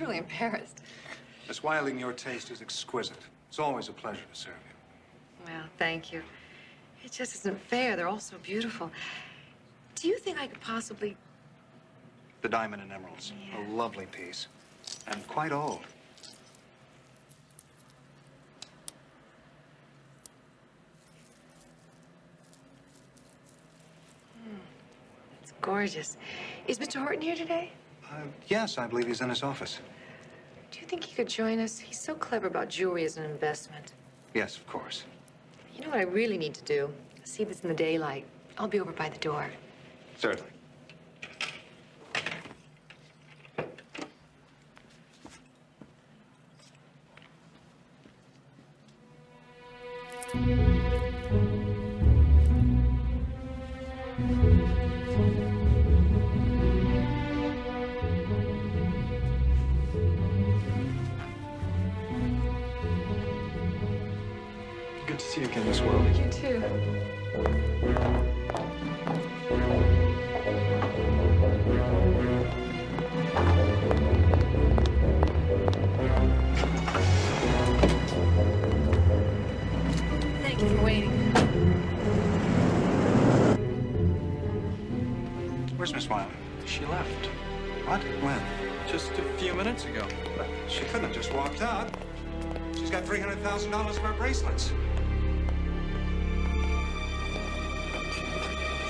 truly embarrassed. Miss Wilding, your taste is exquisite. It's always a pleasure to serve you. Well, thank you. It just isn't fair. They're all so beautiful. Do you think I could possibly... The Diamond and Emeralds. Yeah. A lovely piece. And quite old. It's gorgeous. Is Mr. Horton here today? Yes, I believe he's in his office. Do you think he could join us? He's so clever about jewelry as an investment. Yes, of course. You know what I really need to do? See if it's in the daylight. I'll be over by the door. Certainly. Good to see you again, Miss Wilding. You too. Thank you for waiting. Where's Miss Wilding? She left What? When? just a few minutes ago. She couldn't have just walked out. She's got $300,000 for her bracelets.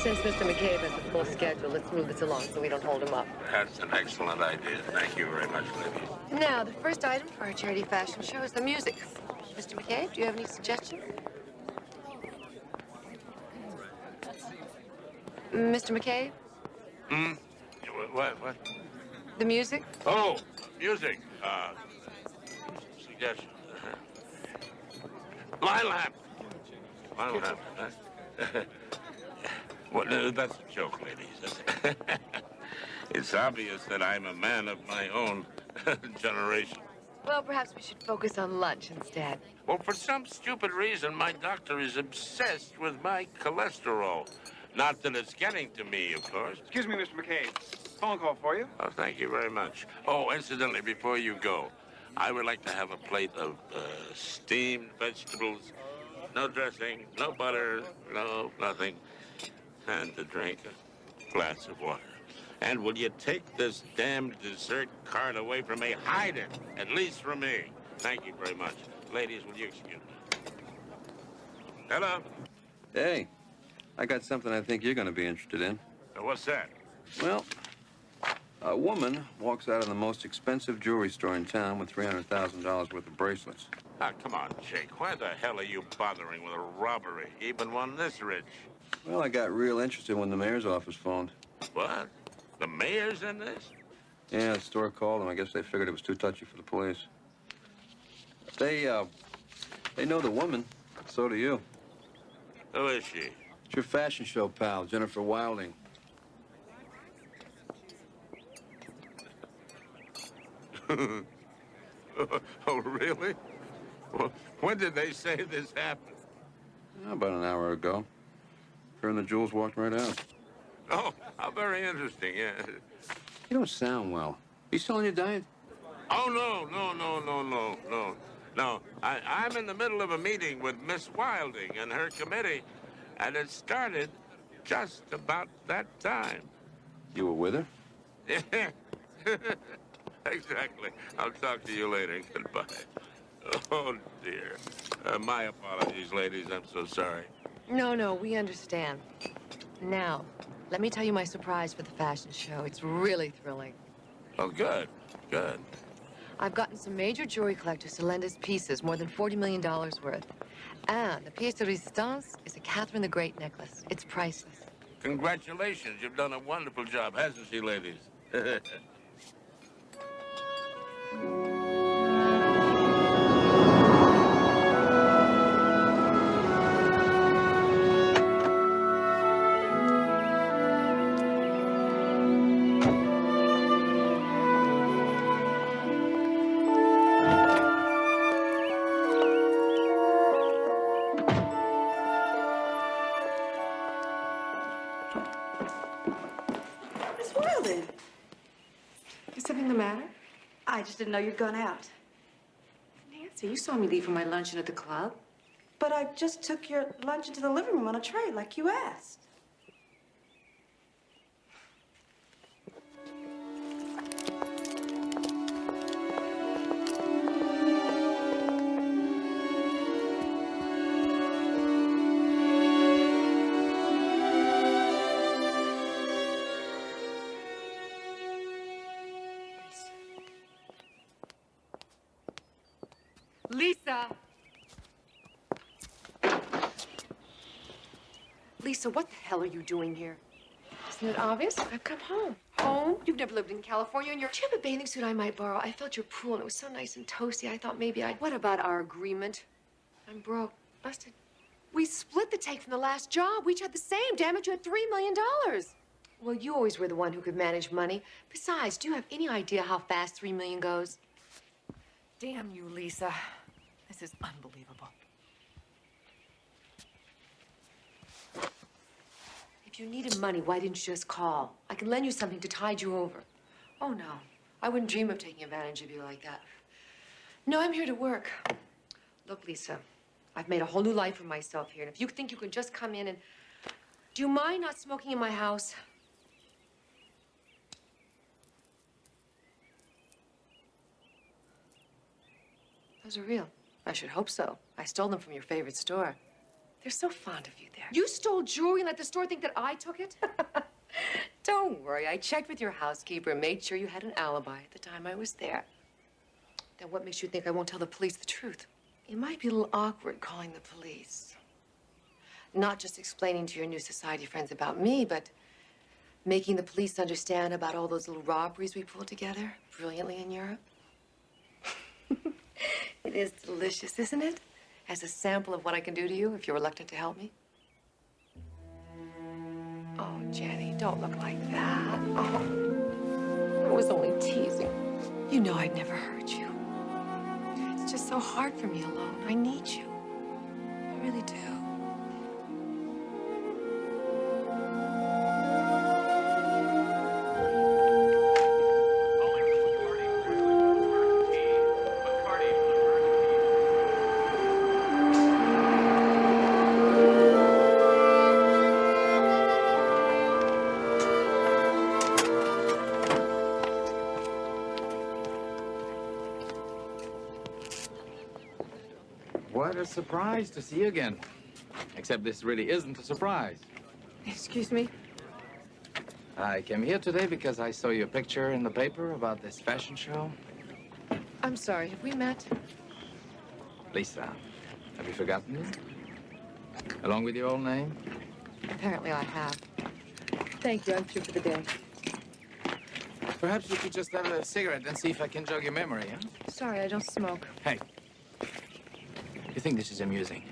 Since Mr. McCabe has a full schedule, let's move this along so we don't hold him up. That's an excellent idea. Thank you very much, ladies. Now, the first item for our charity fashion show is the music. Mr. McCabe, do you have any suggestions? Mr. McCabe? What? The music? Oh, music. Suggestions. Line lamp. Line lamp. Well, no, that's a joke, ladies. It's obvious that I'm a man of my own generation. Well, perhaps we should focus on lunch instead. Well, for some stupid reason, my doctor is obsessed with my cholesterol. Not that it's getting to me, of course. Excuse me, Mr. McCabe. Phone call for you. Oh, thank you very much. Oh, incidentally, before you go, I would like to have a plate of steamed vegetables. No dressing, no butter, no nothing. And to drink a glass of water. And will you take this damn dessert cart away from me? Hide it, at least from me. Thank you very much. Ladies, will you excuse me? Hello? Hey, I got something I think you're going to be interested in. What's that? Well, a woman walks out of the most expensive jewelry store in town with $300,000 worth of bracelets. Ah, come on, Jake. Why the hell are you bothering with a robbery, even one this rich? Well, I got real interested when the mayor's office phoned. What? The mayor's in this? Yeah, the store called them. I guess they figured it was too touchy for the police. They know the woman. So do you. Who is she? It's your fashion show pal, Jennifer Wilding. Oh, really? Well, when did they say this happened? About an hour ago. Her and the jewels walked right out. Oh, how very interesting, yeah. You don't sound well. You still on your diet? Oh, no. I'm in the middle of a meeting with Miss Wilding and her committee, and it started just about that time. You were with her? Yeah. Exactly. I'll talk to you later. Goodbye. Oh, dear. My apologies, ladies. I'm so sorry. No, we understand. Now, let me tell you my surprise for the fashion show. It's really thrilling. Oh, good. I've gotten some major jewelry collectors to lend us pieces, more than $40 million worth. And the pièce de résistance is a Catherine the Great necklace. It's priceless. Congratulations. You've done a wonderful job, hasn't she, ladies? Miss Wilding. Is something the matter? I I just didn't know you'd gone out. Nancy, you saw me leave for my luncheon at the club. But I just took your lunch into the living room on a tray, like you asked. Lisa! Lisa, what the hell are you doing here? Isn't it obvious? I've come home. Home? You've never lived in California, and do you have a bathing suit I might borrow? I felt your pool, and it was so nice and toasty. I thought maybe I'd... What about our agreement? I'm broke. Busted. We split the take from the last job. We each had the same. Damn it, you had $3 million. Well, you always were the one who could manage money. Besides, do you have any idea how fast $3 million goes? Damn you, Lisa. This is unbelievable. If you needed money, why didn't you just call? I can lend you something to tide you over. Oh, no. I wouldn't dream of taking advantage of you like that. No, I'm here to work. Look, Lisa, I've made a whole new life for myself here. And if you think you can just come in and... Do you mind not smoking in my house? Those are real. I should hope so. I stole them from your favorite store. They're so fond of you there. You stole jewelry and let the store think that I took it? Don't worry. I checked with your housekeeper and made sure you had an alibi at the time I was there. Then what makes you think I won't tell the police the truth? It might be a little awkward calling the police. Not just explaining to your new society friends about me, but making the police understand about all those little robberies we pulled together brilliantly in Europe. It is delicious, isn't it? As a sample of what I can do to you if you're reluctant to help me. Oh, Jenny, don't look like that. Oh, I was only teasing. You know I'd never hurt you. It's just so hard for me alone. I need you. I really do. What a surprise to see you again. Except this really isn't a surprise. Excuse me? I came here today because I saw your picture in the paper about this fashion show. I'm sorry, have we met? Lisa, have you forgotten me? Along with your old name? Apparently I have. Thank you, I'm through for the day. Perhaps we could just have a cigarette and see if I can jog your memory, huh? Sorry, I don't smoke. Hey, you think this is amusing?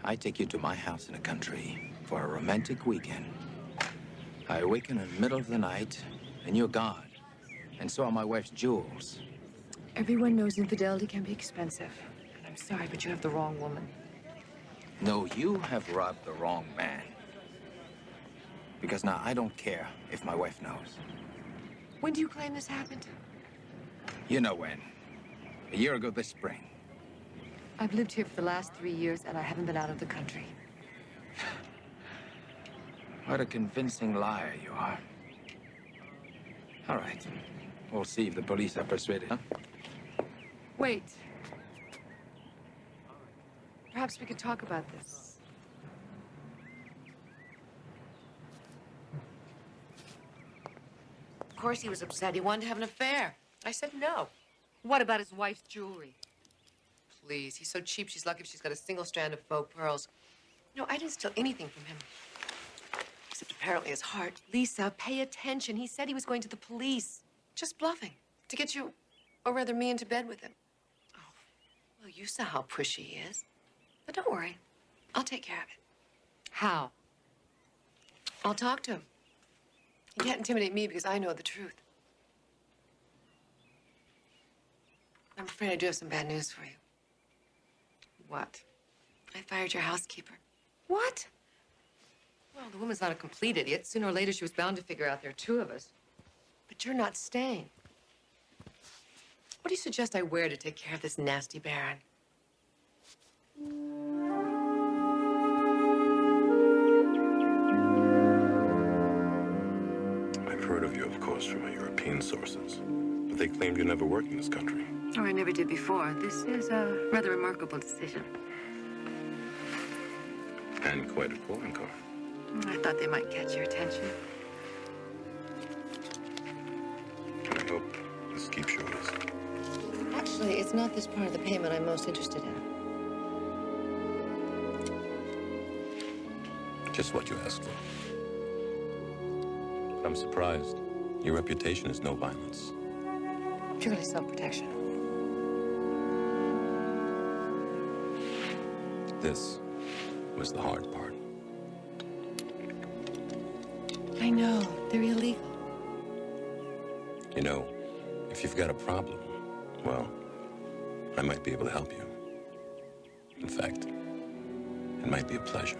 I take you to my house in the country for a romantic weekend. I awaken in the middle of the night, and you're gone. And so are my wife's jewels. Everyone knows infidelity can be expensive. And I'm sorry, but you have the wrong woman. No, you have robbed the wrong man. Because now I don't care if my wife knows. When do you claim this happened? You know when. A year ago this spring. I've lived here for the last 3 years, and I haven't been out of the country. What a convincing liar you are. All right. We'll see if the police are persuaded, huh? Wait. Perhaps we could talk about this. Of course he was upset. He wanted to have an affair. I said no. What about his wife's jewelry? Please, he's so cheap, she's lucky if she's got a single strand of faux pearls. No, I didn't steal anything from him. Except apparently his heart. Lisa, pay attention. He said he was going to the police. Just bluffing. To get you, or rather me, into bed with him. Oh, well, you saw how pushy he is. But don't worry. I'll take care of it. How? I'll talk to him. He can't intimidate me because I know the truth. I'm afraid I do have some bad news for you. What? I fired your housekeeper. What? Well, the woman's not a complete idiot. Sooner or later, she was bound to figure out there are two of us. But you're not staying. do you suggest I wear to take care of this nasty Baron? I've heard of you, of course, from my European sources. But they claimed you never worked in this country. Oh, I never did before. This is a rather remarkable decision. And quite a calling card. I thought they might catch your attention. I hope this keeps you honest. Actually, it's not this part of the payment I'm most interested in. Just what you asked for. But I'm surprised. Your reputation is no violence. Purely self-protection. This was the hard part. I know. They're illegal. You know, if you've got a problem, well, I might be able to help you. In fact, it might be a pleasure.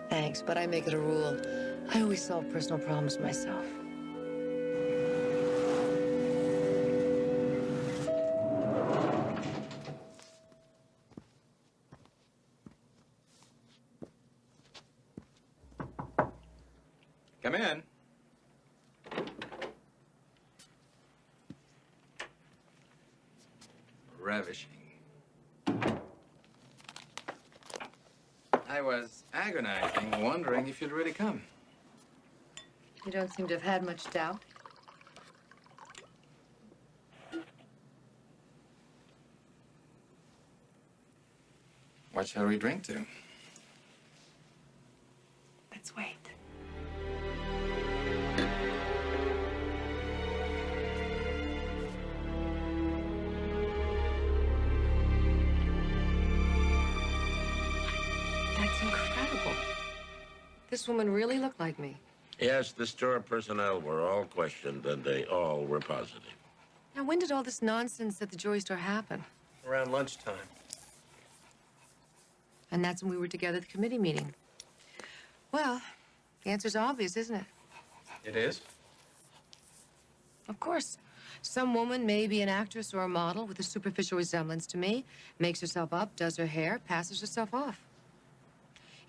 Thanks, but I make it a rule. I always solve personal problems myself. Come in. Ravishing. I was agonizing, wondering if you'd really come. You don't seem to have had much doubt. What shall we drink to? Let's wait. That's incredible. This woman really looked like me. Yes, the store personnel were all questioned, and they all were positive. Now, when did all this nonsense at the jewelry store happen? Around lunchtime. And that's when we were together at the committee meeting. Well, the answer's obvious, isn't it? It is? Of course. Some woman may be an actress or a model with a superficial resemblance to me, makes herself up, does her hair, passes herself off.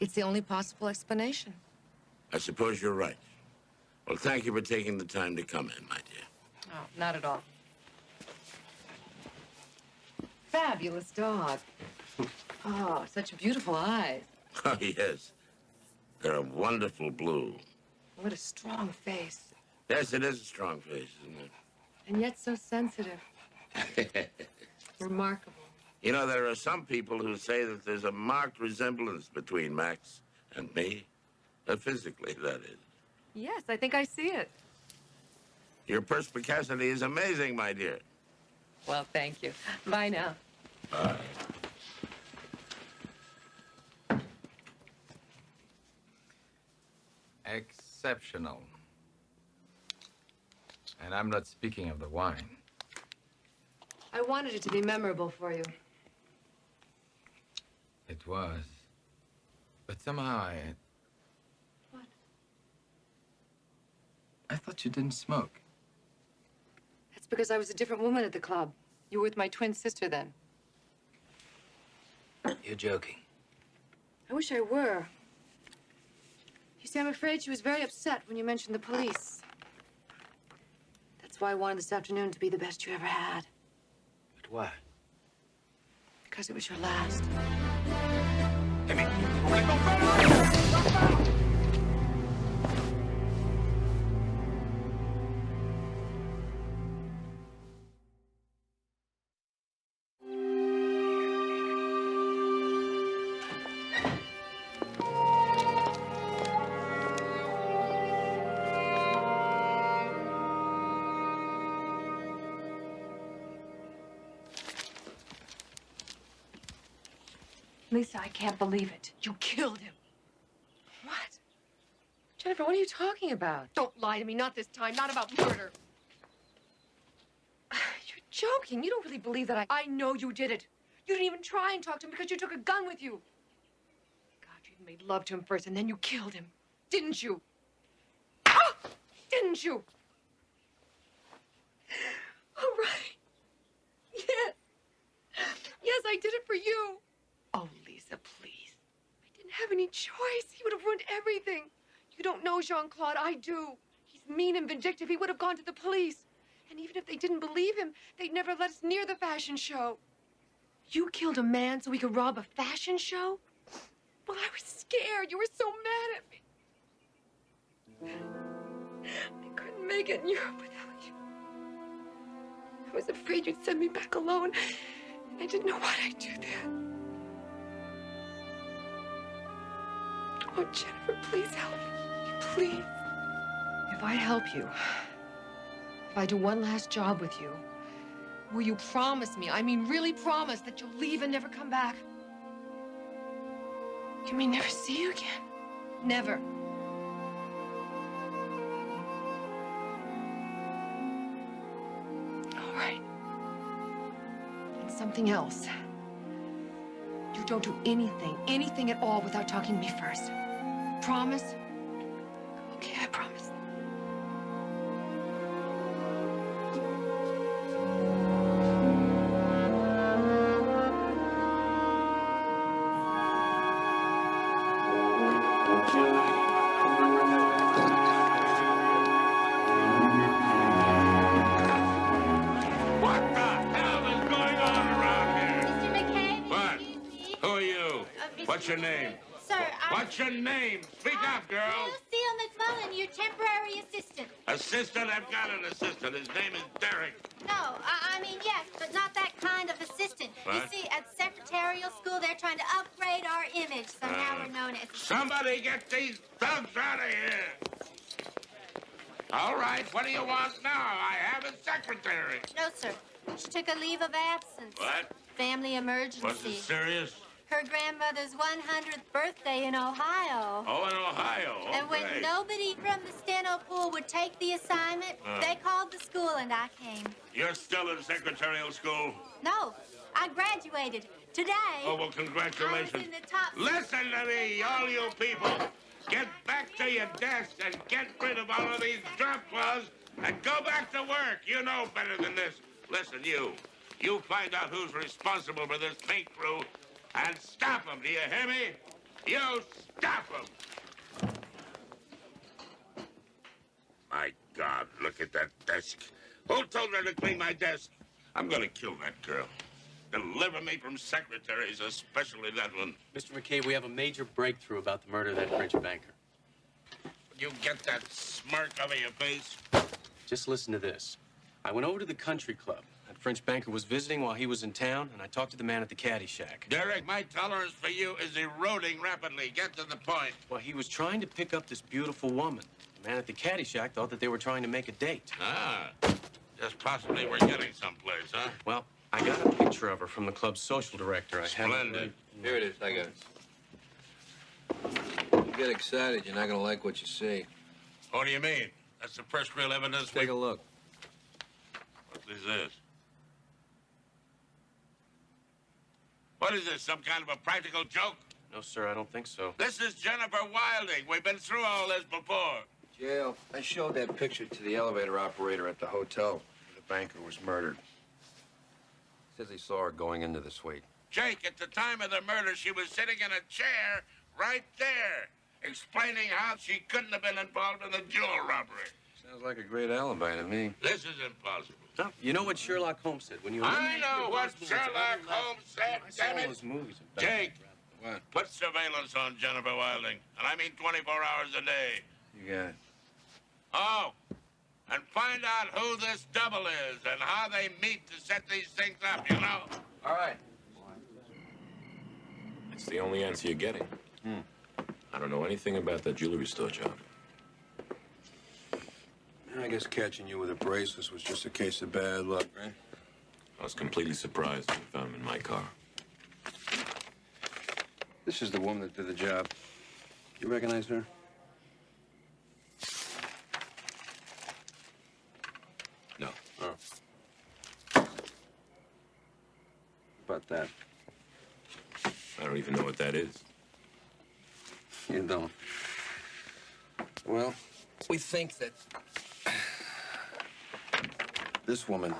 It's the only possible explanation. I suppose you're right. Well, thank you for taking the time to come in, my dear. Oh, not at all. Fabulous dog. Oh, such beautiful eyes. Oh, yes. They're a wonderful blue. What a strong face. Yes, it is a strong face, isn't And yet so sensitive. it? Remarkable. You know, there are some people who say that there's a marked resemblance between Max and me. Physically, that is. Yes, I think I see it. Your perspicacity is amazing, my dear. Well, thank you. Bye now. Bye. Exceptional. And I'm not speaking of the wine. I wanted it to be memorable for you. It was. But somehow What? I thought you didn't smoke. That's because I was a different woman at the club. You were with my twin sister then. You're joking. I wish I were. You see, I'm afraid she was very upset when you mentioned the police. That's why I wanted this afternoon to be the best you ever had. But why? Because it was your last. Lisa, I can't believe it. You killed him. What? Jennifer, what are you talking about? Don't lie to me. Not this time. Not about murder. You're joking. You don't really believe that I know you did it. You didn't even try and talk to him because you took a gun with you. God, you even made love to him first, and then you killed him. Didn't you? Ah! Didn't you? choice. He would have ruined everything. You don't know Jean-Claude. I do. He's mean and vindictive. He would have gone to the police. And even if they didn't believe him, they'd never let us near the fashion show. You killed a man so he could rob a fashion show? Well, I was scared. You were so mad at me. I couldn't make it in Europe without you. I was afraid you'd send me back alone. I didn't know why I'd do that. Oh, Jennifer, please help me. Please. If I help you, if I do one last job with you, will you promise me, I mean really promise, that you'll leave and never come back? You mean never see you again? Never. All right. And something else. You don't do anything at all without talking to me first. Promise? Okay, I promise. What the hell is going on around here? Mr. McCabe, What? excuse me. Who are you? Mr. What's your name? Sir, What's your name? Speak up, girl. Lucille McMullen, your temporary assistant. Assistant? I've got an assistant. His name is Derek. No, I mean, yes, but not that kind of assistant. You What? see, at secretarial school, they're trying to upgrade our image, so now we're known as... Somebody get these thugs out of here. All right, what do you want now? I have a secretary. No, sir. She took a leave of absence. What? Family emergency. Was it serious? Her grandmother's 100th birthday in Ohio. Oh, in Ohio. And when Okay. nobody from the steno pool would take the assignment, they called the school and I came. You're still in secretarial school? No, I graduated today. Oh, well, I was congratulations. in the top... Listen to me, all you people. Get back to your desks and get rid of all of these drop claws and go back to work. You know better than this. Listen, you. You find out who's responsible for this paint crew and stop them. Do you hear me? You stop them. My God, look at that desk. Who told her to clean my desk? I'm gonna kill that girl. Deliver me from secretaries, especially that one. Mr. McCabe, we have a major breakthrough about the murder of that French banker. You get that smirk over your face? Just listen to this. I went over to the country club. That French banker was visiting while he was in town, and I talked to the man at the caddy shack. Derek, my tolerance for you is eroding rapidly. Get to the point. Well, he was trying to pick up this beautiful woman. The man at the caddy shack thought that they were trying to make a date. Ah, just possibly we're getting someplace, huh? Well, I got a picture of her from the club's social director. I have it. Splendid. Here it is. I got it. You get excited, you're not gonna like what you see. What do you mean? That's the first real evidence Take a look. What is this? What is this, some kind of a practical joke? No, sir, I don't think so. This is Jennifer Wilding. We've been through all this before. Jail. I showed that picture to the elevator operator at the hotel where the banker was murdered. Says he saw her going into the suite. Jake, at the time of the murder, she was sitting in a chair right there, explaining how she couldn't have been involved in the jewel robbery. Sounds like a great alibi to me. This is impossible. Huh? You know what Sherlock Holmes said when you... I know what Sherlock Holmes said, I saw damn all it. those movies about Jake, What? put surveillance on Jennifer Wilding, and I mean 24 hours a day. You got it. Oh, and find out who this double is and how they meet to set these things up, you know? All right. It's the only answer you're getting. I don't know anything about that jewelry store job. I guess catching you with a bracelet was just a case of bad luck, right? I was completely surprised when I found him in my car. This is the woman that did the job. You recognize her? No. Oh. About that. I don't even know what that is. You don't. Well, we think that this woman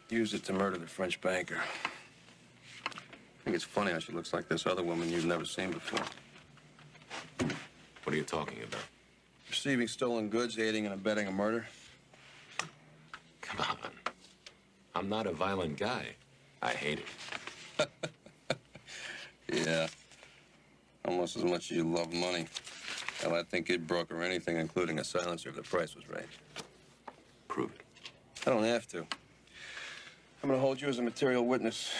used it to murder the French banker. I think it's funny how she looks like this other woman you've never seen before. What are you talking about? Receiving stolen goods, aiding and abetting a murder. Come on. I'm not a violent guy. I hate it. Yeah. Almost as much as you love money. Hell, I think you'd broker anything, including a silencer, if the price was right. Prove it. I don't have to. I'm gonna hold you as a material witness.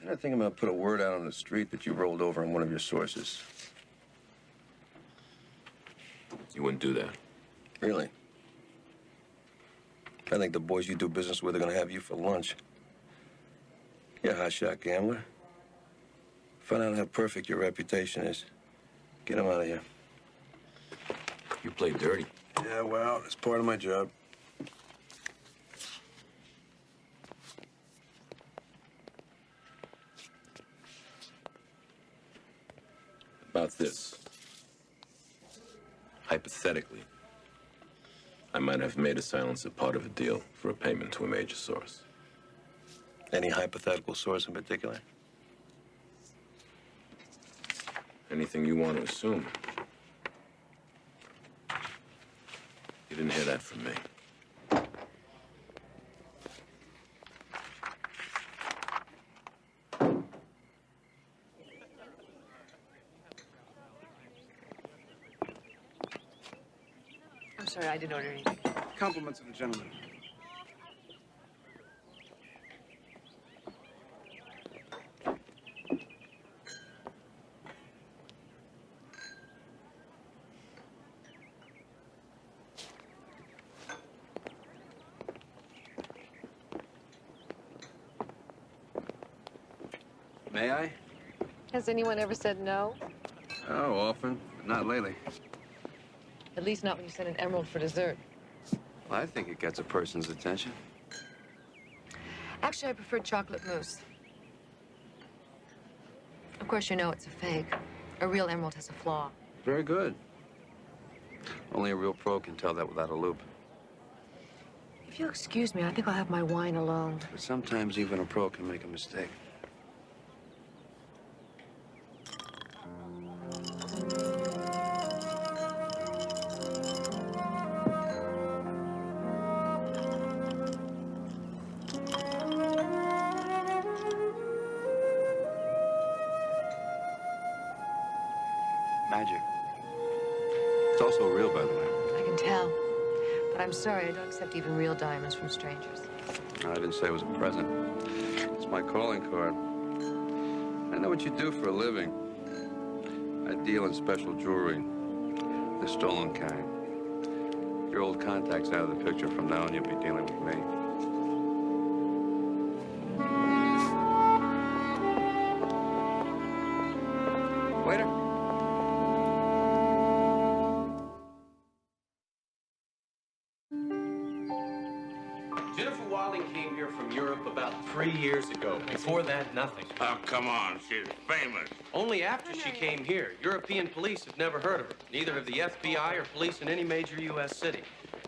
Then I think I'm gonna put a word out on the street that you rolled over on one of your sources. You wouldn't do that. Really? I think the boys you do business with are gonna have you for lunch. You're a hotshot gambler. Find out how perfect your reputation is. Get him out of here. You play dirty. Yeah, well, it's part of my job. About this. Hypothetically, I might have made a silencer part of a deal for a payment to a major source. Any hypothetical source in particular? Anything you want to assume. You didn't hear that from me. I'm sorry, I didn't order anything. Compliments of the gentleman. May I? Has anyone ever said no? Oh, often, but not lately. At least not when you send an emerald for dessert. Well, I think it gets a person's attention. Actually, I prefer chocolate mousse. Of course, you know it's a fake. A real emerald has a flaw. Very good. Only a real pro can tell that without a loop. If you'll excuse me, I think I'll have my wine alone. But sometimes even a pro can make a mistake. Magic. It's also real, by the way. I can tell. But I'm sorry, I don't accept even real diamonds from strangers. I didn't say it was a present. It's my calling card. I know what you do for a living. I deal in special jewelry, the stolen kind. Your old contact's out of the picture. From now on, you'll be dealing with me. Waiter. Jennifer Wilding came here from Europe about 3 years ago. Before that, nothing. Oh, come on. She's famous. Only after she came here. European police have never heard of her. Neither have the FBI or police in any major U.S. city.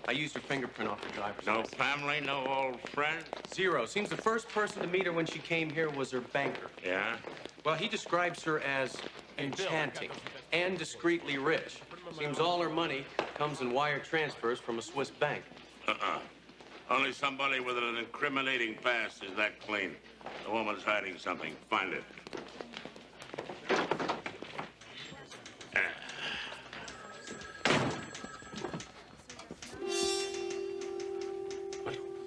I used her fingerprint off her driver's No license. family, no old friends? Zero. Seems the first person to meet her when she came here was her banker. Yeah? Well, he describes her as enchanting and discreetly rich. Seems all her money comes in wire transfers from a Swiss bank. Only somebody with an incriminating past is that clean. The woman's hiding something. Find it.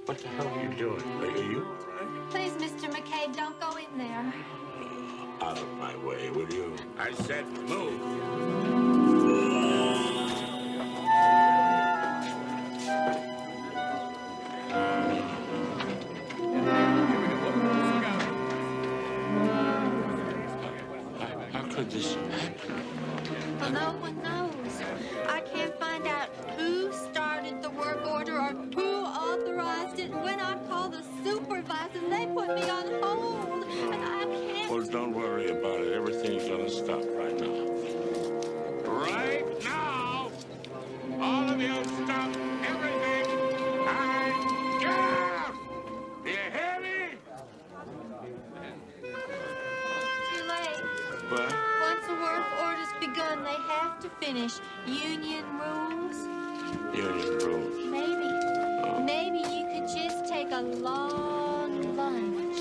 What the hell are you doing? Are you all right? Please, Mr. McCabe, don't go in there. Out of my way, will you? I said move. How could this happen? Well, no one knows. I can't find out who started the work order or who authorized it. When I call the supervisor, they put me on hold. And I can't... Well, don't worry about it. Everything's gonna stop right now. Right now! All of you stop everything and get out! Do you hear me? Too late. What? Once the work order's gun they have to finish. Union rules. Union rules. Maybe you could just take a long lunch.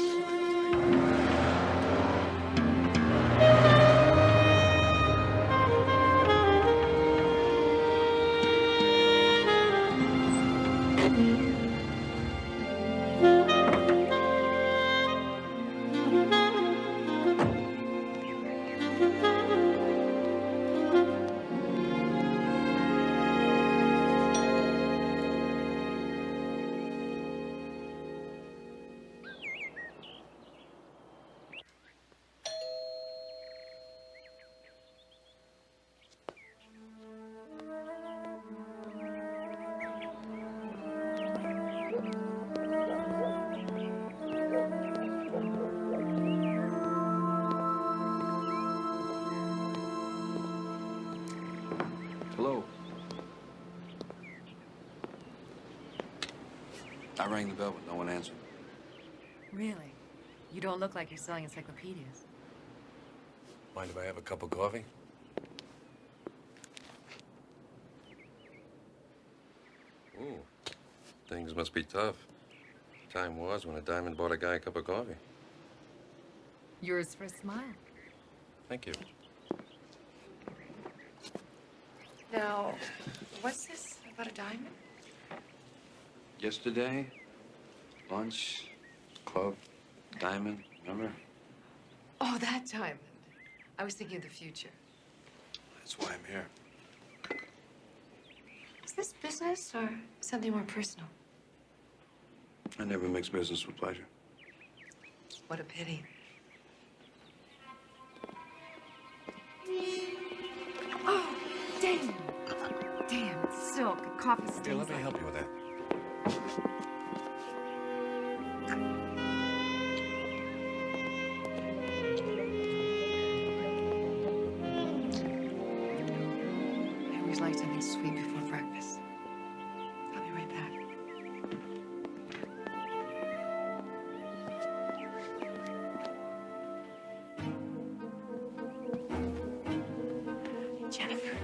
Hello. I rang the bell, but no one answered. Really? You don't look like you're selling encyclopedias. Mind if I have a cup of coffee? Ooh, things must be tough. Time was when a diamond bought a guy a cup of coffee. Yours for a smile. Thank you. Now, what's this about a diamond? Yesterday, lunch, club, diamond, remember? Oh, that diamond. I was thinking of the future. That's why I'm here. Is this business or something more personal? I never mix business with pleasure. What a pity. Oh, damn. Damn, it's silk and coffee stains. Here, let me help you with that. I always like something sweet before breakfast. I'll be right back. Jennifer.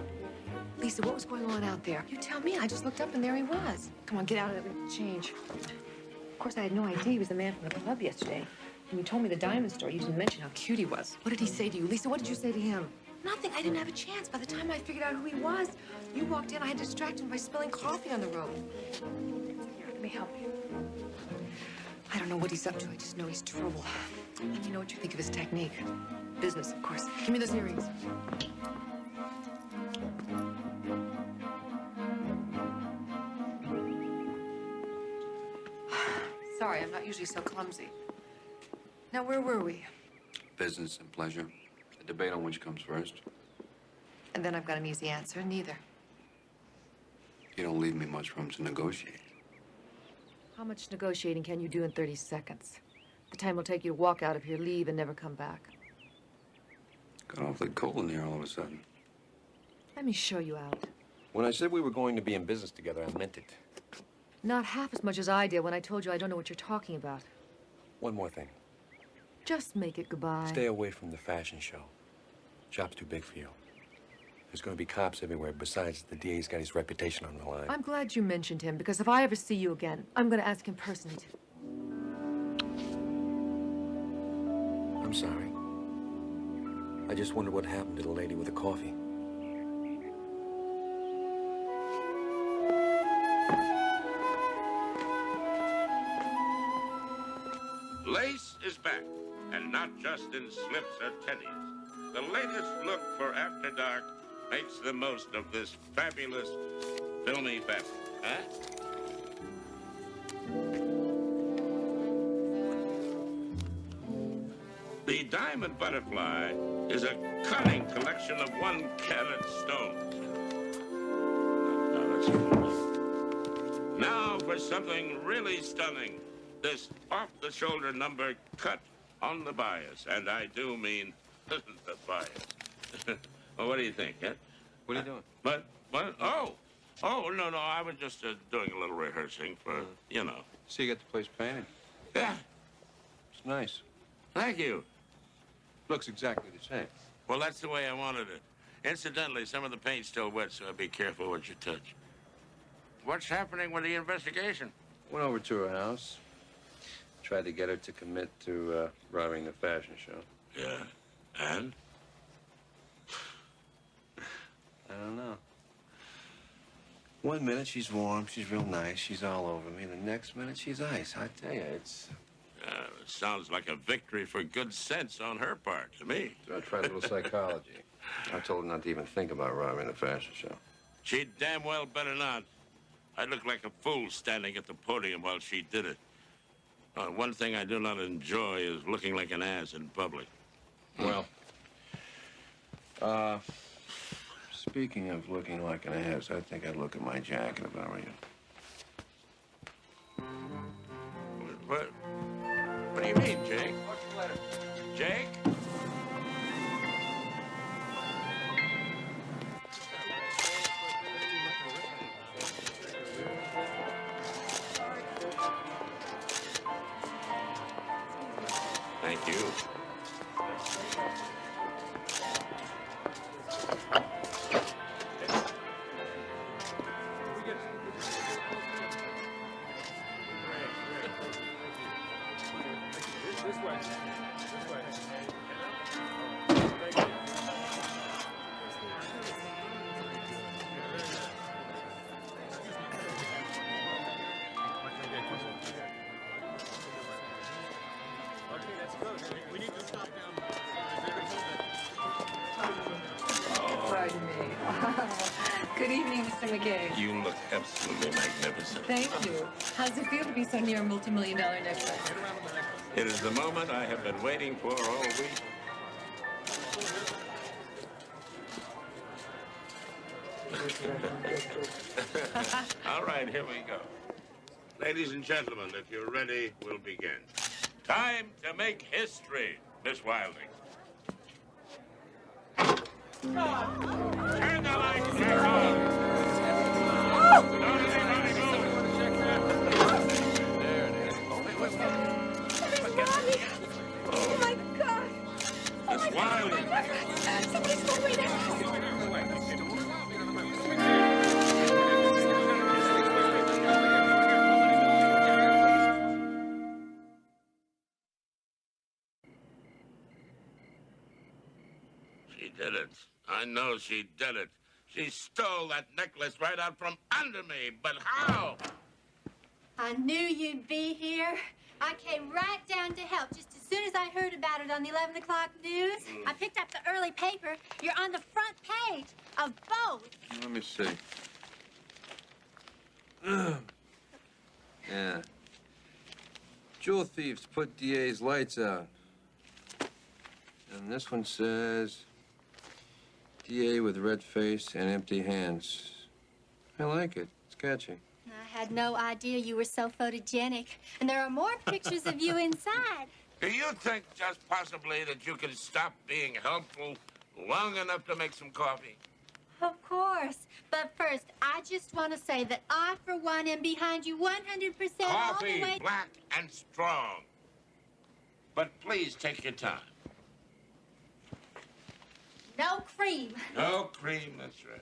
Lisa, what was going on out there? You tell me. I just looked up and there he was. Come on, get out of there and change. Of course, I had no idea he was the man from the club yesterday. When you told me the diamond story, you didn't mention how cute he was. What did he say to you? Lisa, what did you say to him? Nothing. I didn't have a chance. By the time I figured out who he was, you walked in. I had to distract him by spilling coffee on the road. Here, let me help you. I don't know what he's up to. I just know he's trouble. Let me know what you think of his technique. Business, of course. Give me those earrings. Sorry, I'm not usually so clumsy. Now, where were we? Business and pleasure. A debate on which comes first. And then I've got an easy answer, neither. You don't leave me much room to negotiate. How much negotiating can you do in 30 seconds? The time will take you to walk out of here, leave, and never come back. Got awfully cold in here all of a sudden. Let me show you out. When I said we were going to be in business together, I meant it. Not half as much as I did when I told you I don't know what you're talking about. One more thing. Just make it goodbye. Stay away from the fashion show. Job's too big for you. There's going to be cops everywhere. Besides, the DA's got his reputation on the line. I'm glad you mentioned him, because if I ever see you again, I'm going to ask him personally to... I'm sorry. I just wondered what happened to the lady with the coffee. Lace is back, and not just in slips or teddies. The latest look for After Dark makes the most of this fabulous filmy fabric, huh? The Diamond Butterfly is a cunning collection of 1-carat stones. Now for something really stunning. This off-the-shoulder number cut on the bias, and I do mean the bias. Well, what do you think, huh? What are you doing? What? Oh, no, I was just doing a little rehearsing for, you know. So you got the place painted? Yeah, It's nice. thank you. Looks exactly the same. Well, that's the way I wanted it. Incidentally, some of the paint's still wet, so be careful what you touch. What's happening with the investigation? Went over to her house. Tried to get her to commit to robbing the fashion show. Yeah, and? I don't know. One minute she's warm, she's real nice, she's all over me. The next minute she's ice. I tell you, it's... It sounds like a victory for good sense on her part to me. I tried a little psychology. I told her not to even think about robbing the fashion show. She damn well better not. I'd look like a fool standing at the podium while she did it. One thing I do not enjoy is looking like an ass in public. Well, speaking of looking like an ass, I think I'd look at my jacket if I were you. What do you mean, Jake? Jake? Thank you. This way. Okay, let's go. We need to stop down. Pardon me. Good evening, Mr. McCabe. You look absolutely magnificent. Thank you. How's it feel to be so near a multi-million-dollar necklace? It is the moment I have been waiting for all week. All right, here we go. Ladies and gentlemen, if you're ready, we'll begin. Time to make history, Miss Wilding. Turn the lights back on. Don't anybody move. There it is. Oh my God! Miss Wilding. Somebody's going right at us. She did it. I know she did it. She stole that necklace right out from under me. But how? I knew you'd be here. I came right down to help just as soon as I heard about it on the 11 o'clock news. I picked up the early paper. You're on the front page of both. Let me see. Yeah. Jewel thieves put DA's lights out. And this one says, DA with red face and empty hands. I like it. It's catchy. I had no idea you were so photogenic. And there are more pictures of you inside. Do you think just possibly that you can stop being helpful long enough to make some coffee? Of course. But first, I just want to say that I, for one, am behind you 100% all Coffee, the way... black and strong. But please take your time. No cream. No cream, that's right.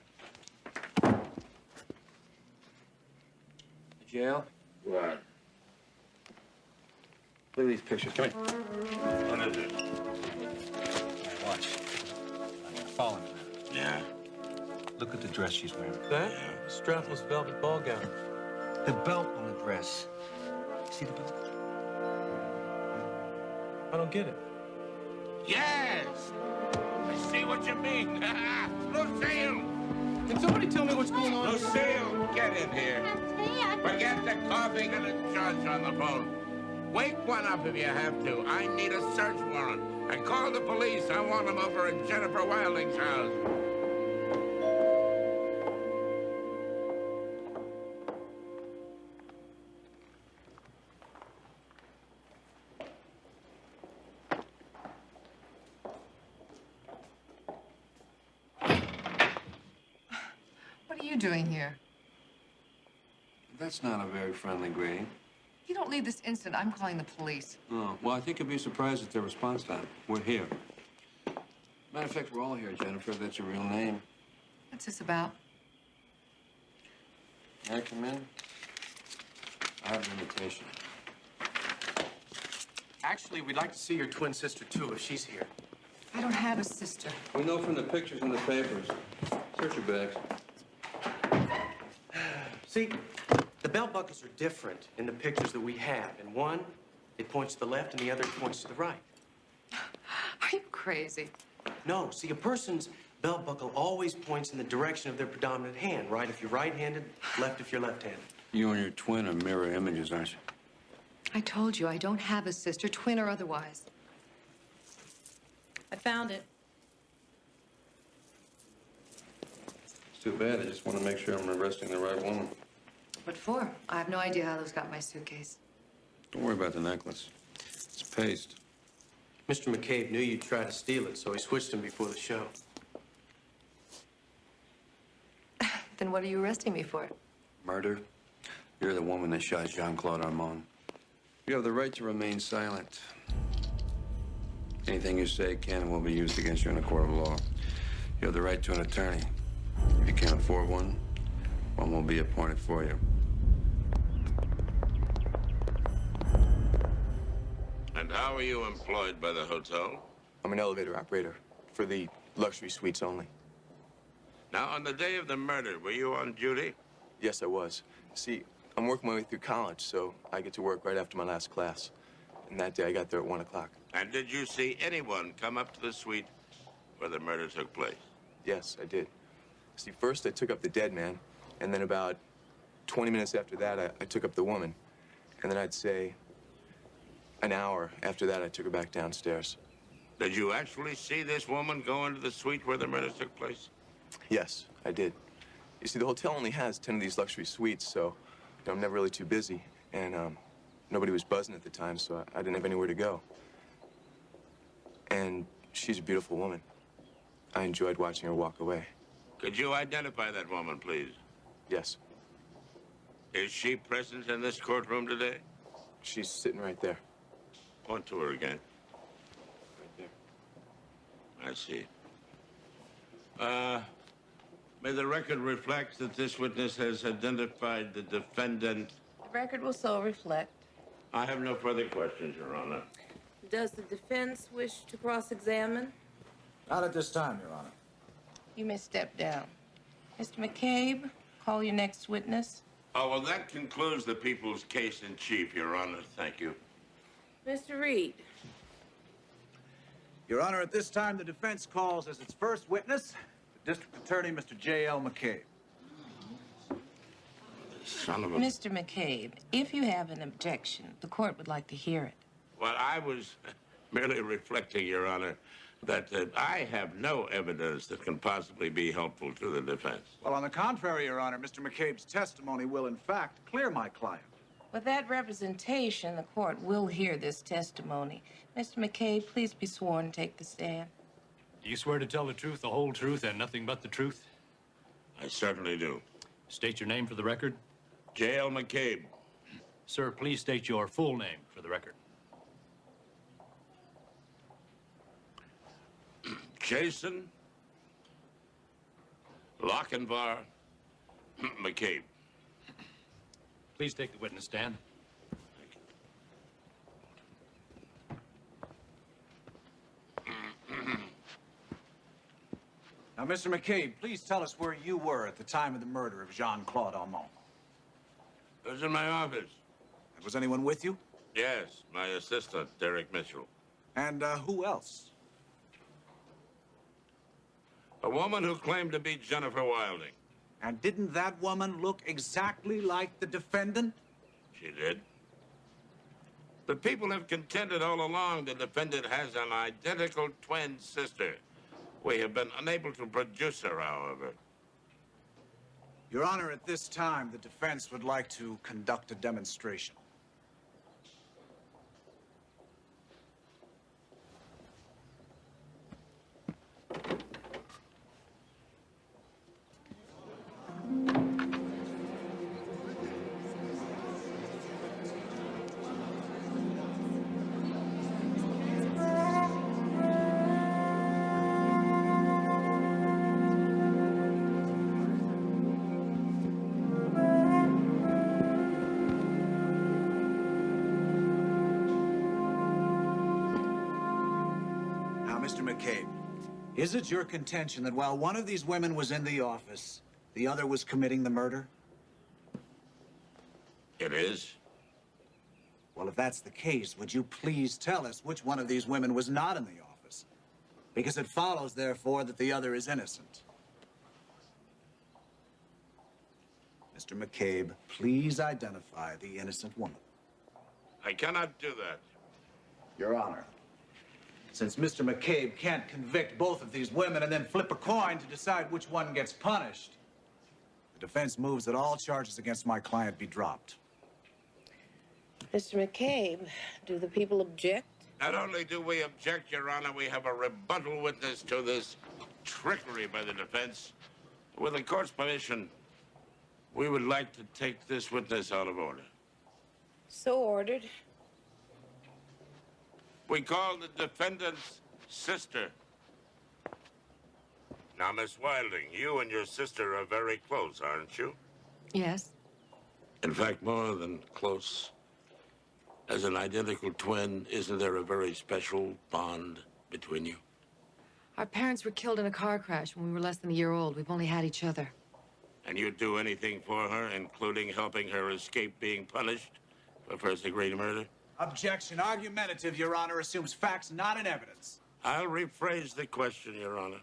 Jail? What? Look at these pictures. Come here. What is it? Watch. I'm following her. Yeah? Look at the dress she's wearing. That? Strapless velvet ball gown. The belt on the dress. See the belt? I don't get it. Yes! I see what you mean. Lucille! Can somebody tell me what's going on? Lucille, get in here. Forget the coughing and the judge on the phone. Wake one up if you have to. I need a search warrant. And call the police. I want them over at Jennifer Wilding's house. What are you doing here? That's not a very friendly greeting. If you don't leave this instant, I'm calling the police. Oh, well, I think you'll be surprised at their response time. We're here. Matter of fact, we're all here, Jennifer. That's your real name. What's this about? May I come in? I have an invitation. Actually, we'd like to see your twin sister, too, if she's here. I don't have a sister. We know from the pictures in the papers. Search your bags. See, the belt buckles are different in the pictures that we have. In one, it points to the left, and the other points to the right. Are you crazy? No, see, a person's belt buckle always points in the direction of their predominant hand. Right if you're right-handed, left if you're left-handed. You and your twin are mirror images, aren't you? I told you I don't have a sister, twin or otherwise. I found it. It's too bad. I just want to make sure I'm arresting the right woman. What for? I have no idea how those got in my suitcase. Don't worry about the necklace. It's paste. Mr. McCabe knew you'd try to steal it, so he switched them before the show. Then what are you arresting me for? Murder. You're the woman that shot Jean-Claude Armand. You have the right to remain silent. Anything you say can and will be used against you in a court of law. You have the right to an attorney. If you can't afford one, one will be appointed for you. And how are you employed by the hotel? I'm an elevator operator for the luxury suites only. Now, on the day of the murder, were you on duty? Yes, I was. See, I'm working my way through college, so I get to work right after my last class. And that day, I got there at 1 o'clock. And did you see anyone come up to the suite where the murder took place? Yes, I did. See, first I took up the dead man, and then about 20 minutes after that, I took up the woman. And then I'd say an hour after that, I took her back downstairs. Did you actually see this woman go into the suite where the murder took place? Yes, I did. You see, the hotel only has 10 of these luxury suites, so I'm never really too busy. And nobody was buzzing at the time, so I didn't have anywhere to go. And she's a beautiful woman. I enjoyed watching her walk away. Could you identify that woman, please? Yes. Is she present in this courtroom today? She's sitting right there. Point to her again. Right there. I see. May the record reflect that this witness has identified the defendant. The record will so reflect. I have no further questions, Your Honor. Does the defense wish to cross-examine? Not at this time, Your Honor. You may step down. Mr. McCabe, call your next witness. Oh, well, that concludes the people's case in chief, Your Honor. Thank you. Mr. Reed. Your Honor, at this time, the defense calls as its first witness the District Attorney, Mr. J.L. McCabe. Son of a... Mr. McCabe, if you have an objection, the court would like to hear it. Well, I was merely reflecting, Your Honor, that I have no evidence that can possibly be helpful to the defense. Well, on the contrary, Your Honor, Mr. McCabe's testimony will, in fact, clear my client. With that representation, the court will hear this testimony. Mr. McCabe, please be sworn and take the stand. Do you swear to tell the truth, the whole truth, and nothing but the truth? I certainly do. State your name for the record. J.L. McCabe. Sir, please state your full name for the record. Jason Lochinvar McCabe. Please take the witness stand. Now, Mr. McCabe, please tell us where you were at the time of the murder of Jean-Claude Armand. I was in my office. Was anyone with you? Yes, my assistant, Derek Mitchell. And who else? A woman who claimed to be Jennifer Wilding. And didn't that woman look exactly like the defendant? She did. The people have contended all along the defendant has an identical twin sister. We have been unable to produce her, however. Your Honor, at this time, the defense would like to conduct a demonstration. Mr. McCabe, is it your contention that while one of these women was in the office, the other was committing the murder? It is. Well, if that's the case, would you please tell us which one of these women was not in the office? Because it follows, therefore, that the other is innocent. Mr. McCabe, please identify the innocent woman. I cannot do that. Your Honor, since Mr. McCabe can't convict both of these women and then flip a coin to decide which one gets punished, the defense moves that all charges against my client be dropped. Mr. McCabe, do the people object? Not only do we object, Your Honor, we have a rebuttal witness to this trickery by the defense. With the court's permission, we would like to take this witness out of order. So ordered. We call the defendant's sister. Now, Miss Wilding, you and your sister are very close, aren't you? Yes. In fact, more than close. As an identical twin, isn't there a very special bond between you? Our parents were killed in a car crash when we were less than a year old. We've only had each other. And you'd do anything for her, including helping her escape being punished for first-degree murder? Objection. Argumentative, Your Honor, assumes facts not in evidence. I'll rephrase the question, Your Honor.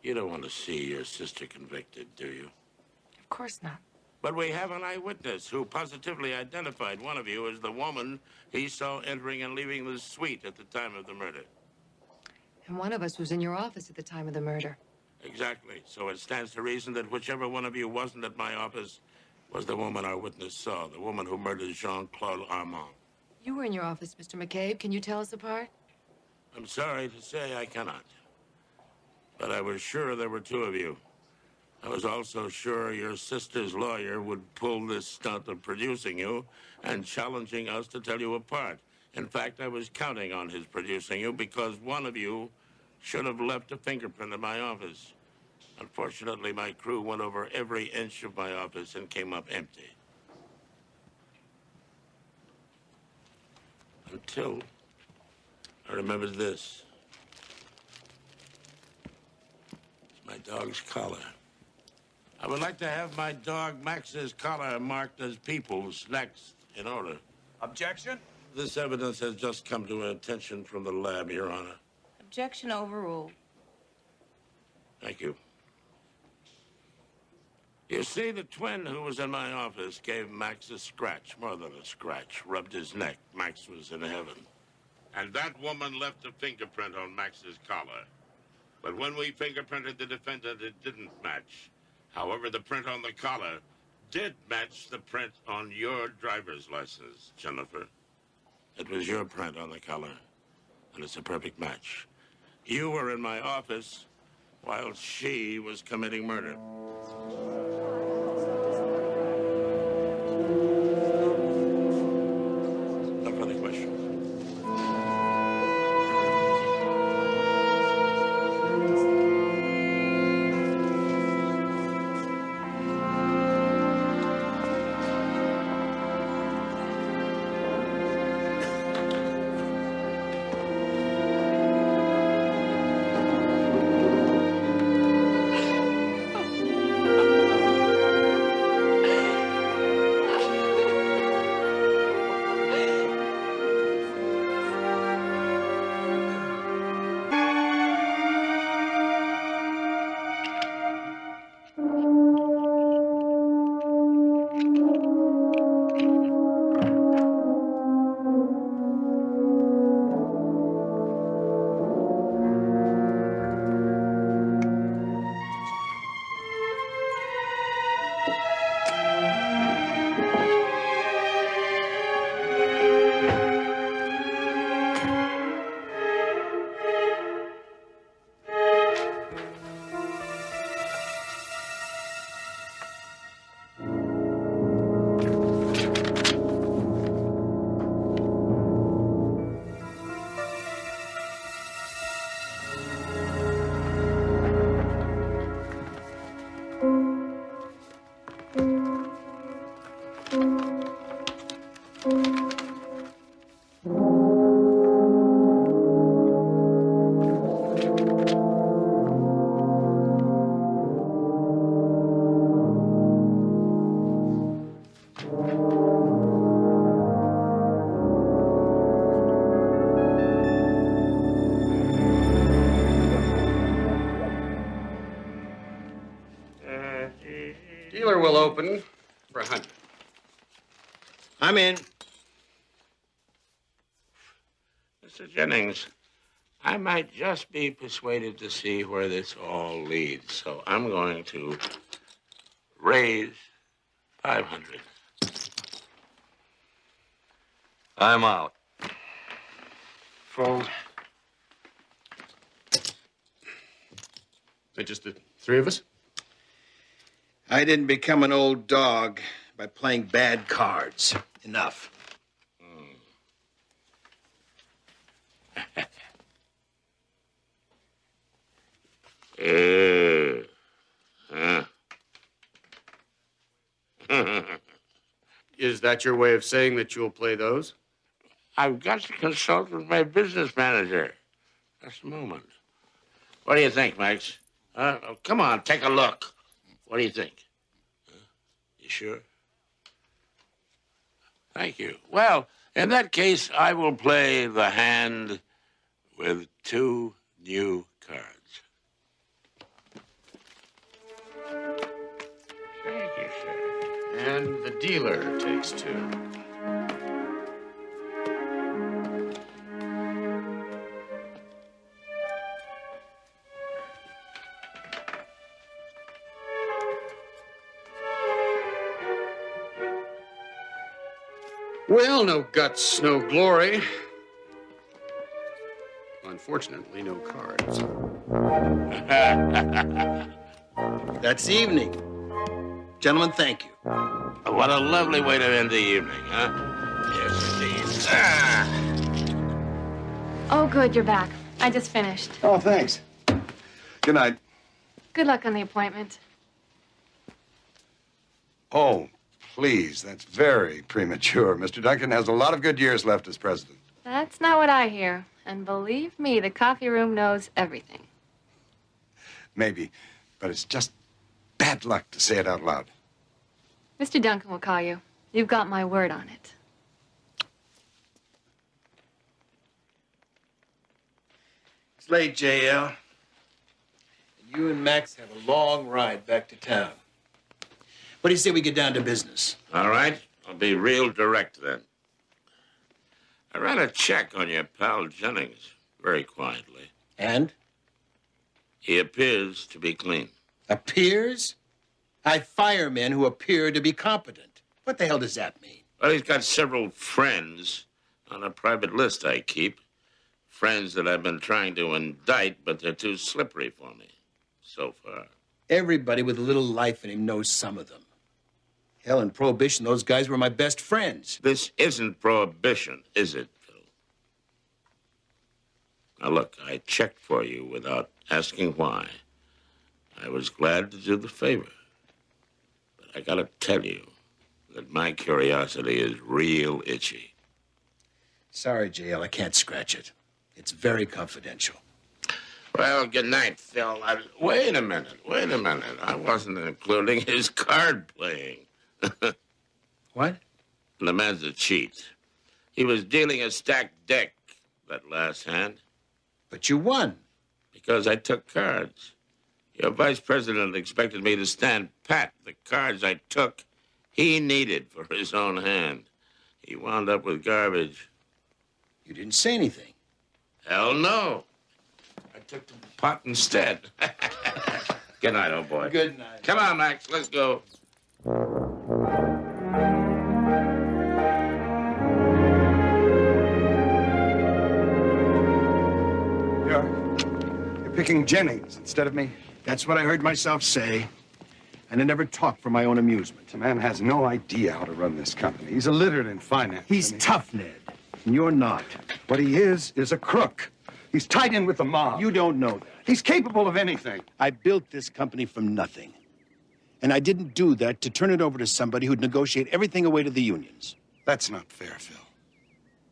You don't want to see your sister convicted, do you? Of course not. But we have an eyewitness who positively identified one of you as the woman he saw entering and leaving the suite at the time of the murder. And one of us was in your office at the time of the murder. Exactly. So it stands to reason that whichever one of you wasn't at my office was the woman our witness saw, the woman who murdered Jean-Claude Armand. You were in your office, Mr. McCabe. Can you tell us apart? I'm sorry to say I cannot. But I was sure there were two of you. I was also sure your sister's lawyer would pull this stunt of producing you and challenging us to tell you apart. In fact, I was counting on his producing you because one of you should have left a fingerprint in my office. Unfortunately, my crew went over every inch of my office and came up empty. Until I remembered this. It's my dog's collar. I would like to have my dog Max's collar marked as People's next in order. Objection? This evidence has just come to attention from the lab, Your Honor. Objection overruled. Thank you. You see, the twin who was in my office gave Max a scratch, more than a scratch, rubbed his neck. Max was in heaven. And that woman left a fingerprint on Max's collar. But when we fingerprinted the defendant, it didn't match. However, the print on the collar did match the print on your driver's license, Jennifer. It was your print on the collar, and it's a perfect match. You were in my office while she was committing murder. No further questions. open for 100. I'm in. Mr. Jennings, I might just be persuaded to see where this all leads, so I'm going to raise 500. I'm out. Phone. Is just the three of us? I didn't become an old dog by playing bad cards. Enough. Is that your way of saying that you'll play those? I've got to consult with my business manager. Just a moment. What do you think, Max? Oh, come on, take a look. What do you think? You sure? Thank you. Well, in that case, I will play the hand with 2 new cards. Thank you, sir. And the dealer takes 2. Well, no guts, no glory. Unfortunately, no cards. That's evening. Gentlemen, thank you. What a lovely way to end the evening, huh? Yes, indeed. Oh, good, you're back. I just finished. Oh, thanks. Good night. Good luck on the appointment. Oh, please, that's very premature. Mr. Duncan has a lot of good years left as president. That's not what I hear. And believe me, the coffee room knows everything. Maybe, but it's just bad luck to say it out loud. Mr. Duncan will call you. You've got my word on it. It's late, JL. You and Max have a long ride back to town. What do you say we get down to business? All right. I'll be real direct then. I ran a check on your pal Jennings very quietly. And? He appears to be clean. Appears? I fire men who appear to be competent. What the hell does that mean? Well, he's got several friends on a private list I keep. Friends that I've been trying to indict, but they're too slippery for me so far. Everybody with a little life in him knows some of them. Hell, in Prohibition, those guys were my best friends. This isn't Prohibition, is it, Phil? Now, look, I checked for you without asking why. I was glad to do the favor. But I gotta tell you that my curiosity is real itchy. Sorry, JL, I can't scratch it. It's very confidential. Well, good night, Phil. Wait a minute. I wasn't including his card playing. What? The man's a cheat. He was dealing a stacked deck that last hand. But you won. Because I took cards. Your vice president expected me to stand pat. The cards I took, he needed for his own hand. He wound up with garbage. You didn't say anything. Hell no. I took the pot instead. Good night, old boy. Good night. Come on, Max. Let's go. You're picking Jennings instead of me? That's what I heard myself say. And I never talk for my own amusement. The man has no idea how to run this company. He's illiterate in finance. He's tough, Ned. And you're not. What he is a crook. He's tied in with the mob. You don't know that. He's capable of anything. I built this company from nothing. And I didn't do that to turn it over to somebody who'd negotiate everything away to the unions. That's not fair, Phil.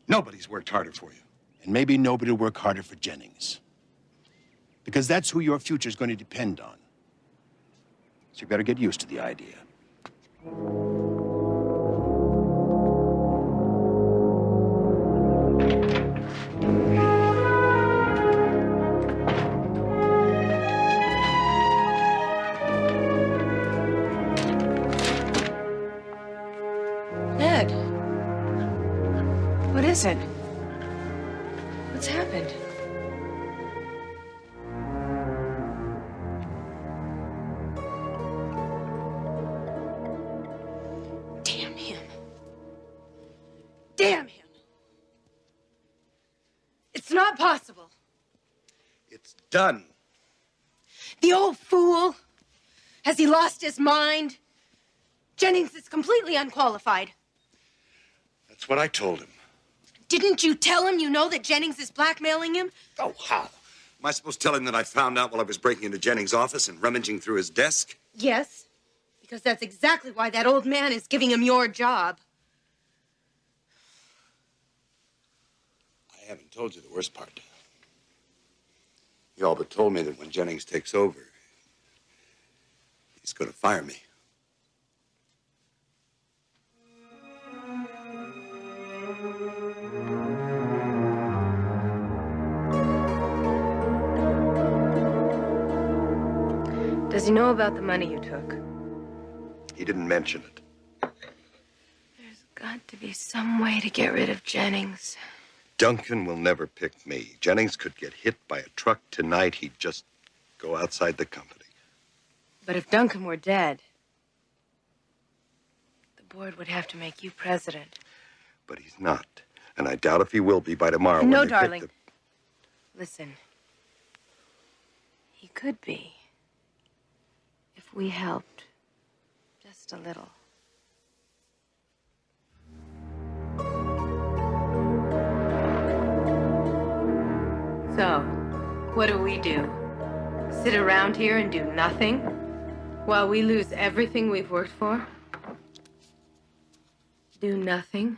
Nobody's worked harder for you. And maybe nobody will work harder for Jennings. Because that's who your future's going to depend on. So you better get used to the idea. What is it? What's happened? Damn him. Damn him. It's not possible. It's done. The old fool. Has he lost his mind? Jennings is completely unqualified. That's what I told him. Didn't you tell him you know that Jennings is blackmailing him? Oh, how? Am I supposed to tell him that I found out while I was breaking into Jennings' office and rummaging through his desk? Yes, because that's exactly why that old man is giving him your job. I haven't told you the worst part. You all but told me that when Jennings takes over, he's going to fire me. Does he know about the money you took? He didn't mention it. There's got to be some way to get rid of Jennings. Duncan will never pick me. Jennings could get hit by a truck tonight. He'd just go outside the company. But if Duncan were dead, the board would have to make you president. But he's not. And I doubt if he will be by tomorrow. No, when they pick darling. Listen. He could be. If we helped. Just a little. So, what do? Sit around here and do nothing? While we lose everything we've worked for? Do nothing?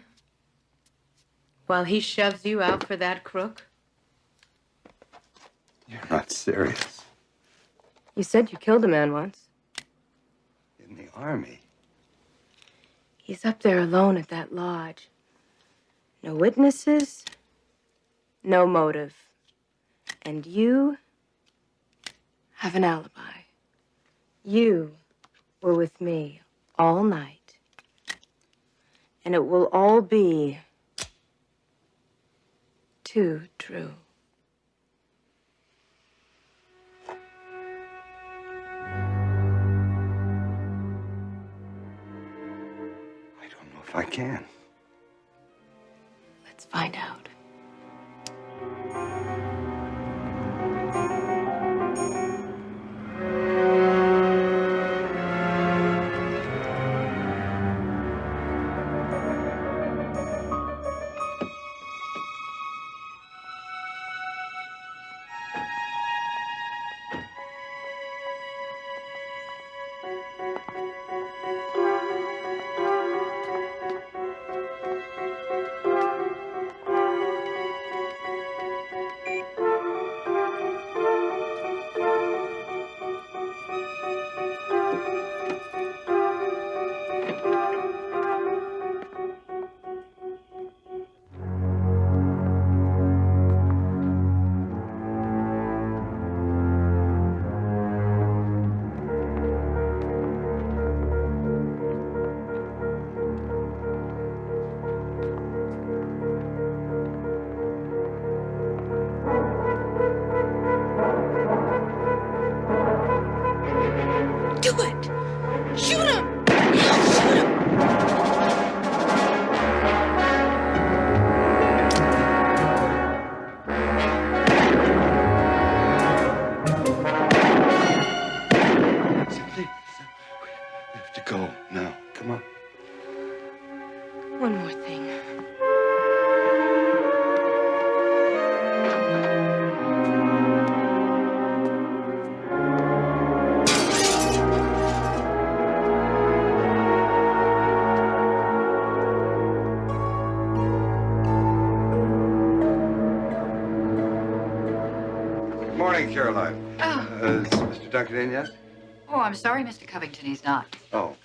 While he shoves you out for that crook? You're not serious. You said you killed a man once. In the army. He's up there alone at that lodge. No witnesses, no motive. And you have an alibi. You were with me all night. And it will all be too true. I don't know if I can. Let's find out. Do it! Shoot him! Shoot him! Simply, we have to go now. Come on. One more thing. Good morning, Caroline. Oh. Is Mr. Duncan in yet? Oh, I'm sorry, Mr. Covington, he's not. Oh,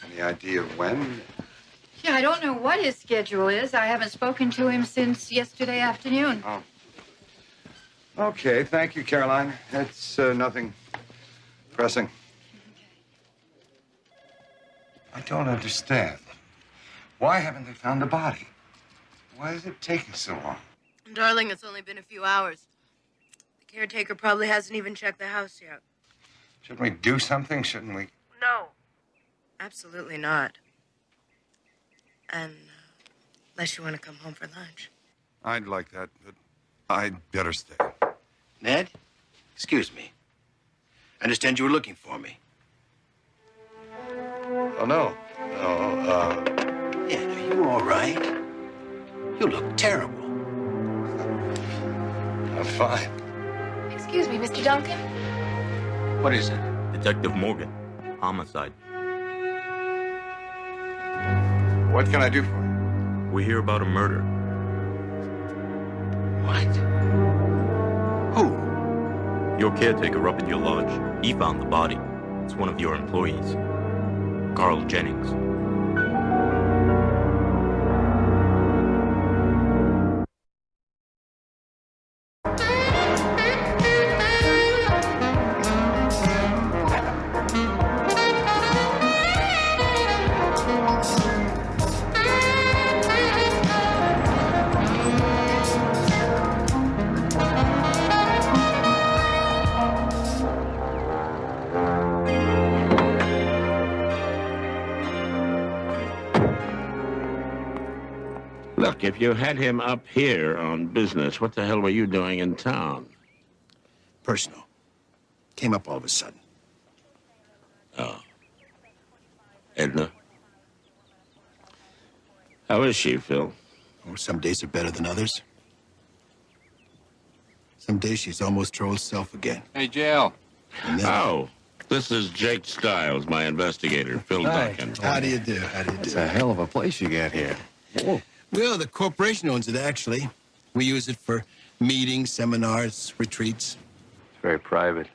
any idea of when? Yeah, I don't know what his schedule is. I haven't spoken to him since yesterday afternoon. Oh. Okay, thank you, Caroline. It's nothing pressing. I don't understand. Why haven't they found the body? Why is it taking so long? Darling, it's only been a few hours. The caretaker probably hasn't even checked the house yet. Shouldn't we do something? Shouldn't we? No. Absolutely not. And unless you want to come home for lunch. I'd like that, but I'd better stay. Ned, excuse me. I understand you were looking for me. Oh, no. No, Ned, are you all right? You look terrible. I'm fine. Excuse me, Mr. Duncan? What is it? Detective Morgan. Homicide. What can I do for you? We hear about a murder. What? Who? Your caretaker up at your lodge. He found the body. It's one of your employees. Carl Jennings. Look, if you had him up here on business, what the hell were you doing in town? Personal. Came up all of a sudden. Oh. Edna? How is she, Phil? Oh, some days are better than others. Some days she's almost her old self again. Hey, JL. Oh, this is Jake Stiles, my investigator, Phil Duncan. How do you do? How do you do? It's a hell of a place you got here. Oh. Well, the corporation owns it, actually. We use it for meetings, seminars, retreats. It's very private.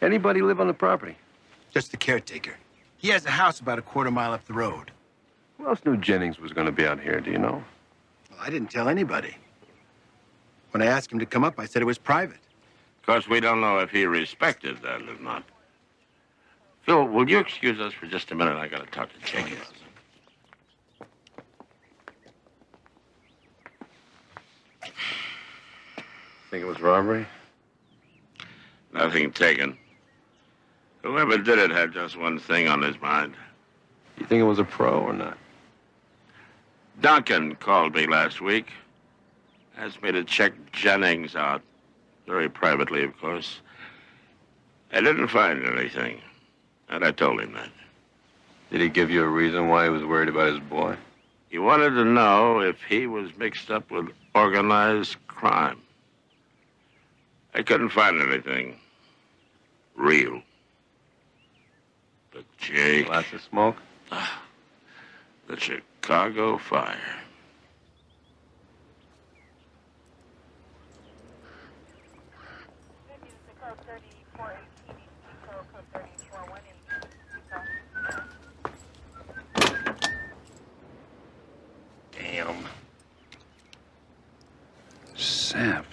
Anybody live on the property? Just the caretaker. He has a house about a quarter-mile up the road. Who else knew Jennings was going to be out here, do you know? Well, I didn't tell anybody. When I asked him to come up, I said it was private. Of course, we don't know if he respected that or not. Phil, will you excuse us for just a minute? I got to talk to Jake about something. Think it was robbery? Nothing taken. Whoever did it had just one thing on his mind. You think it was a pro or not? Duncan called me last week. Asked me to check Jennings out. Very privately, of course. I didn't find anything. And I told him that. Did he give you a reason why he was worried about his boy? He wanted to know if he was mixed up with organized crime. I couldn't find anything real. But Jake... Lots of smoke? The Chicago fire. Damn. Sap.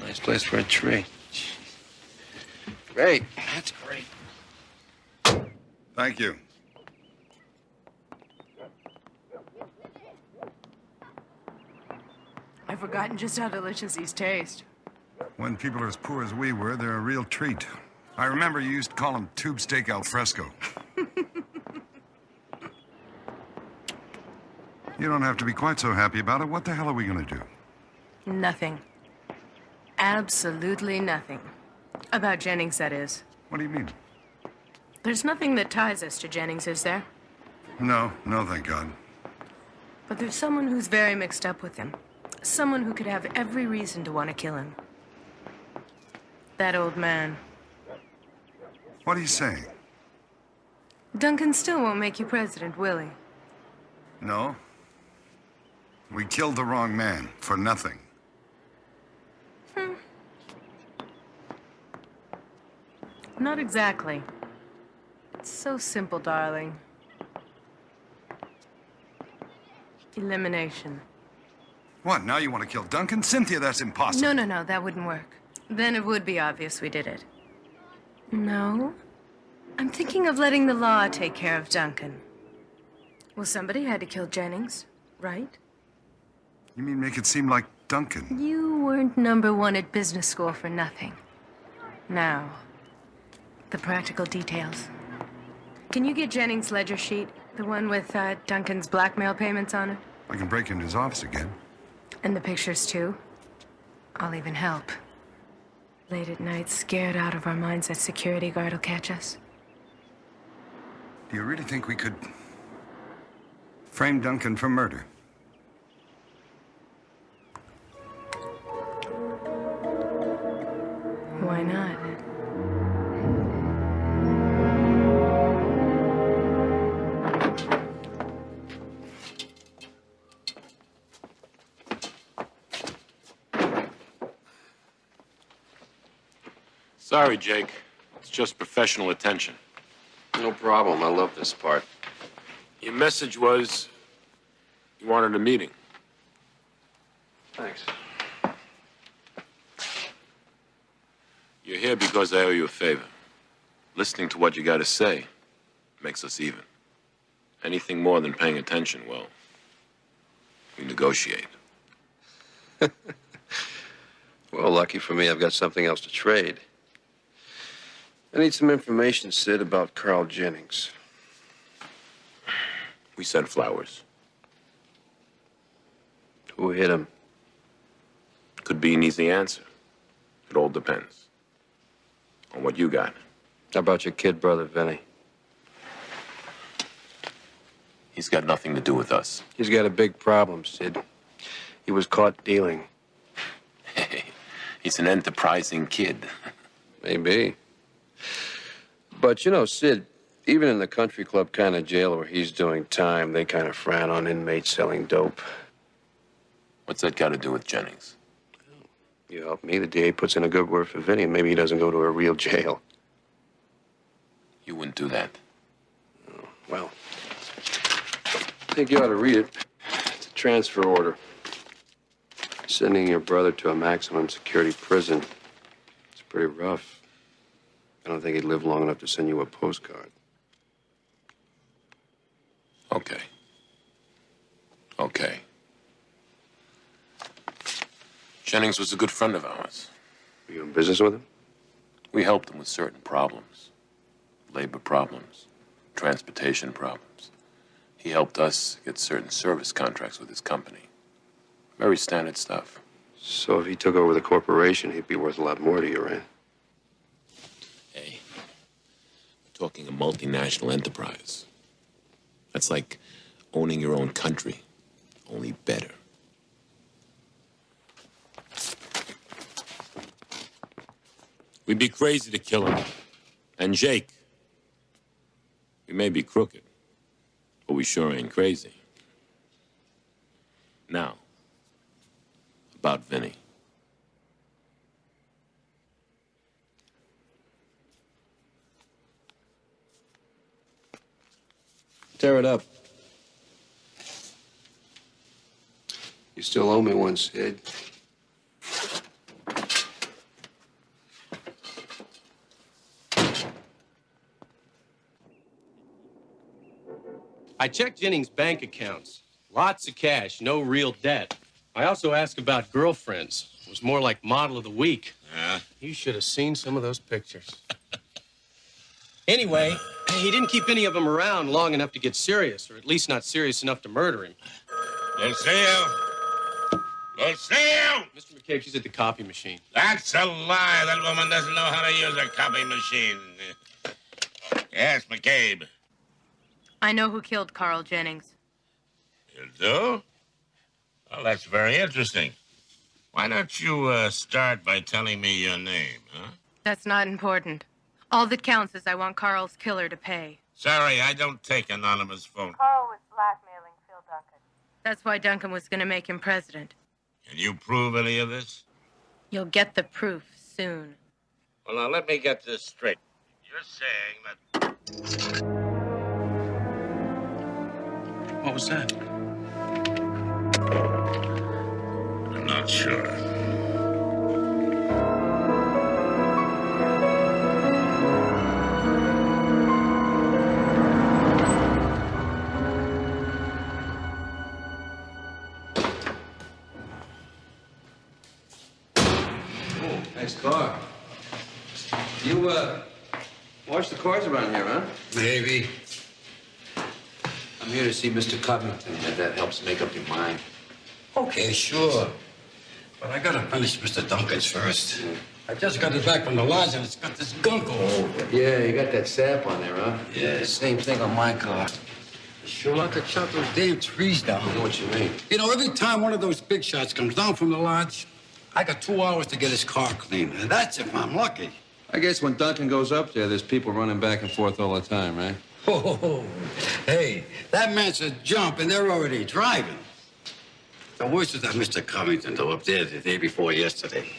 Nice place for a tree. Great. That's great. Thank you. I've forgotten just how delicious these taste. When people are as poor as we were, they're a real treat. I remember you used to call them tube steak al fresco. You don't have to be quite so happy about it. What the hell are we going to do? Nothing. Absolutely nothing. About Jennings, that is. What do you mean? There's nothing that ties us to Jennings, is there? No, thank God. But there's someone who's very mixed up with him. Someone who could have every reason to want to kill him. That old man. What are you saying? Duncan still won't make you president, will he? No. We killed the wrong man for nothing. Not exactly. It's so simple, darling. Elimination. What, now you want to kill Duncan? Cynthia, that's impossible. No, that wouldn't work. Then it would be obvious we did it. No. I'm thinking of letting the law take care of Duncan. Well, somebody had to kill Jennings, right? You mean make it seem like Duncan? You weren't #1 at business school for nothing. Now, the practical details. Can you get Jennings' ledger sheet? The one with Duncan's blackmail payments on it? I can break into his office again. And the pictures, too? I'll even help. Late at night, scared out of our minds that security guard will catch us. Do you really think we could frame Duncan for murder? Why not? Sorry, Jake. It's just professional attention. No problem. I love this part. Your message was you wanted a meeting. Thanks. You're here because I owe you a favor. Listening to what you got to say makes us even. Anything more than paying attention, well, we negotiate. Well, lucky for me, I've got something else to trade. I need some information, Sid, about Carl Jennings. We sent flowers. Who hit him? Could be an easy answer. It all depends on what you got. How about your kid brother, Vinny? He's got nothing to do with us. He's got a big problem, Sid. He was caught dealing. Hey, he's an enterprising kid. Maybe. But, you know, Sid, even in the country club kind of jail where he's doing time, they kind of frown on inmates selling dope. What's that got to do with Jennings? You help me, the DA puts in a good word for Vinny, and maybe he doesn't go to a real jail. You wouldn't do that. Oh, well, I think you ought to read it. It's a transfer order. Sending your brother to a maximum security prison. It's pretty rough. I don't think he'd live long enough to send you a postcard. Okay. Okay. Jennings was a good friend of ours. Were you in business with him? We helped him with certain problems. Labor problems, transportation problems. He helped us get certain service contracts with his company. Very standard stuff. So if he took over the corporation, he'd be worth a lot more to you, right? Hey, we're talking a multinational enterprise. That's like owning your own country, only better. We'd be crazy to kill him. And Jake, we may be crooked, but we sure ain't crazy. Now, about Vinny. Tear it up. You still owe me one, Sid. I checked Jennings' bank accounts. Lots of cash, no real debt. I also asked about girlfriends. It was more like model of the week. Yeah? You should have seen some of those pictures. Anyway, he didn't keep any of them around long enough to get serious, or at least not serious enough to murder him. Lucille! Lucille! Mr. McCabe, she's at the copy machine. That's a lie. That woman doesn't know how to use a copy machine. Yes, McCabe. I know who killed Carl Jennings. You do? Well, that's very interesting. Why don't you start by telling me your name, huh? That's not important. All that counts is I want Carl's killer to pay. Sorry, I don't take anonymous phone. Carl was blackmailing Phil Duncan. That's why Duncan was going to make him president. Can you prove any of this? You'll get the proof soon. Well, now, let me get this straight. You're saying that... What was that? not sure. Nice car. You, wash the cars around here, huh? Maybe. I'm here to see Mr. Covington, if that helps make up your mind. Okay, sure. But I gotta finish Mr. Duncan's first. I just got it back from the lodge and it's got this gunk all over it. Yeah, you got that sap on there, huh? Yeah, same thing on my car. Sure like to chop those damn trees down. I know what you mean. You know, every time one of those big shots comes down from the lodge, I got 2 hours to get his car clean. And that's if I'm lucky. I guess when Duncan goes up there, there's people running back and forth all the time, right? Oh, hey, that man said jump and they're already driving. The worst is that Mr. Covington drove up there the day before yesterday.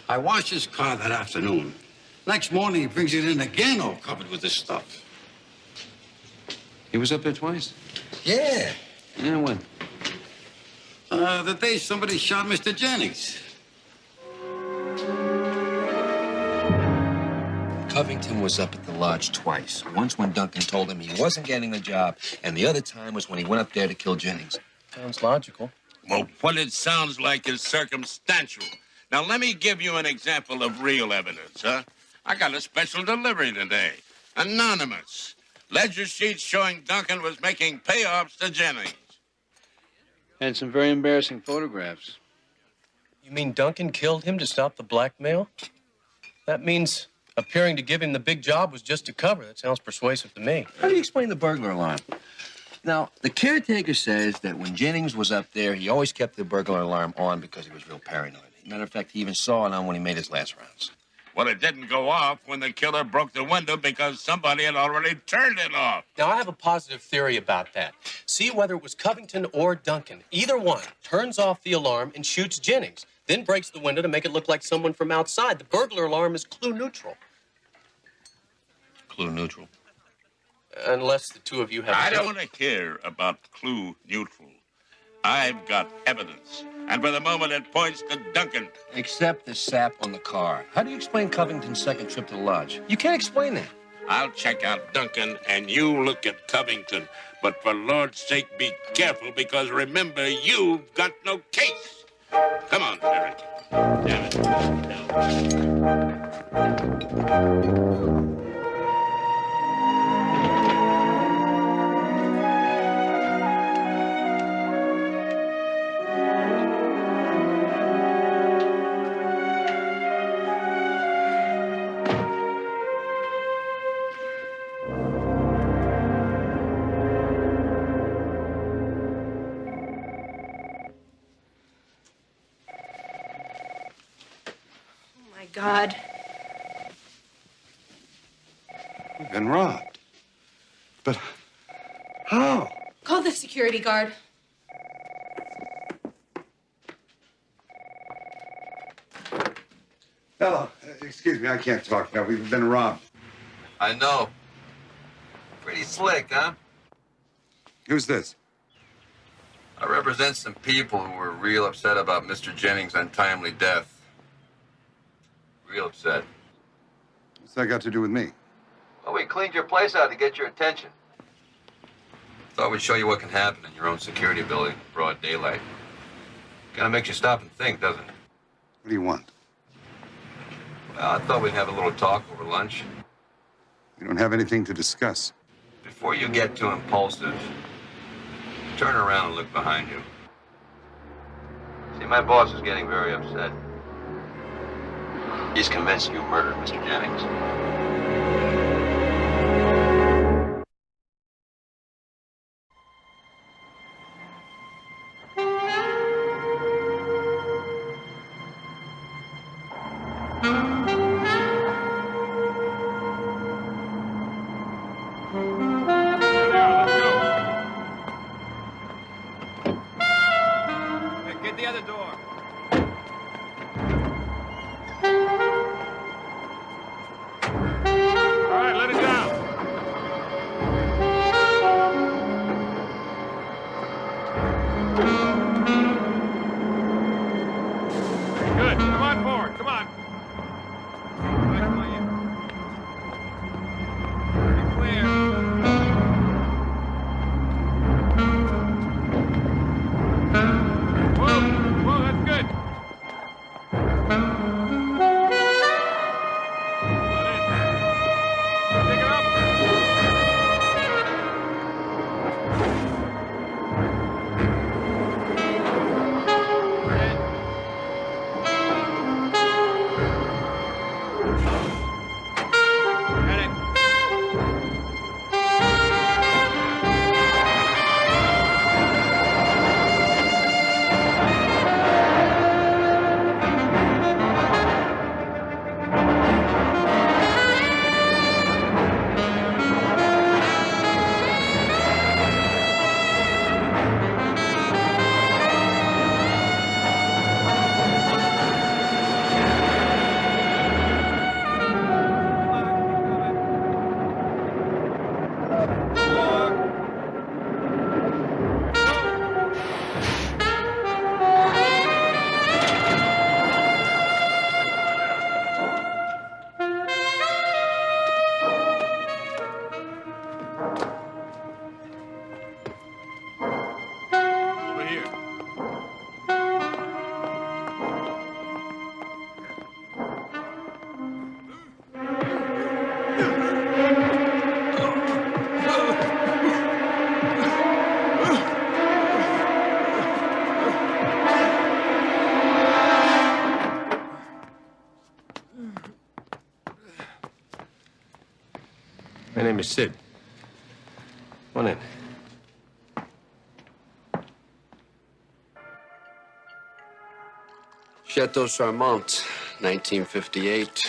I washed his car that afternoon. Next morning, he brings it in again all covered with this stuff. He was up there twice? Yeah. Yeah, when? The day somebody shot Mr. Jennings. Covington was up at the lodge twice. Once when Duncan told him he wasn't getting the job, and the other time was when he went up there to kill Jennings. Sounds logical. Well, what it sounds like is circumstantial. Now, let me give you an example of real evidence, huh? I got a special delivery today. Anonymous. Ledger sheets showing Duncan was making payoffs to Jennings. And some very embarrassing photographs. You mean Duncan killed him to stop the blackmail? That means appearing to give him the big job was just a cover. That sounds persuasive to me. How do you explain the burglar alarm? Now, the caretaker says that when Jennings was up there, he always kept the burglar alarm on because he was real paranoid. Matter of fact, he even saw it on when he made his last rounds. Well, it didn't go off when the killer broke the window because somebody had already turned it off. Now, I have a positive theory about that. See whether it was Covington or Duncan. Either one turns off the alarm and shoots Jennings, then breaks the window to make it look like someone from outside. The burglar alarm is clue neutral. Clue neutral? Unless the two of you have... I don't want to hear about clue neutral. I've got evidence. And for the moment, it points to Duncan. Except the sap on the car. How do you explain Covington's second trip to the lodge? You can't explain that. I'll check out Duncan, and you look at Covington. But for Lord's sake, be careful, because remember, you've got no case. Come on, Derek. Damn it. God. We've been robbed. But how? Call the security guard. Hello. Excuse me, I can't talk now. We've been robbed. I know. Pretty slick, huh? Who's this? I represent some people who were real upset about Mr. Jennings' untimely death. Real upset. What's that got to do with me? Well, we cleaned your place out to get your attention. Thought we'd show you what can happen in your own security building in broad daylight. Kinda makes you stop and think, doesn't it? What do you want? Well, I thought we'd have a little talk over lunch. We don't have anything to discuss. Before you get too impulsive, turn around and look behind you. See, my boss is getting very upset. He's convinced you murdered Mr. Jennings. Get the other door. All right, let it down. My name is Sid. Come on in. Chateau Charmant, 1958.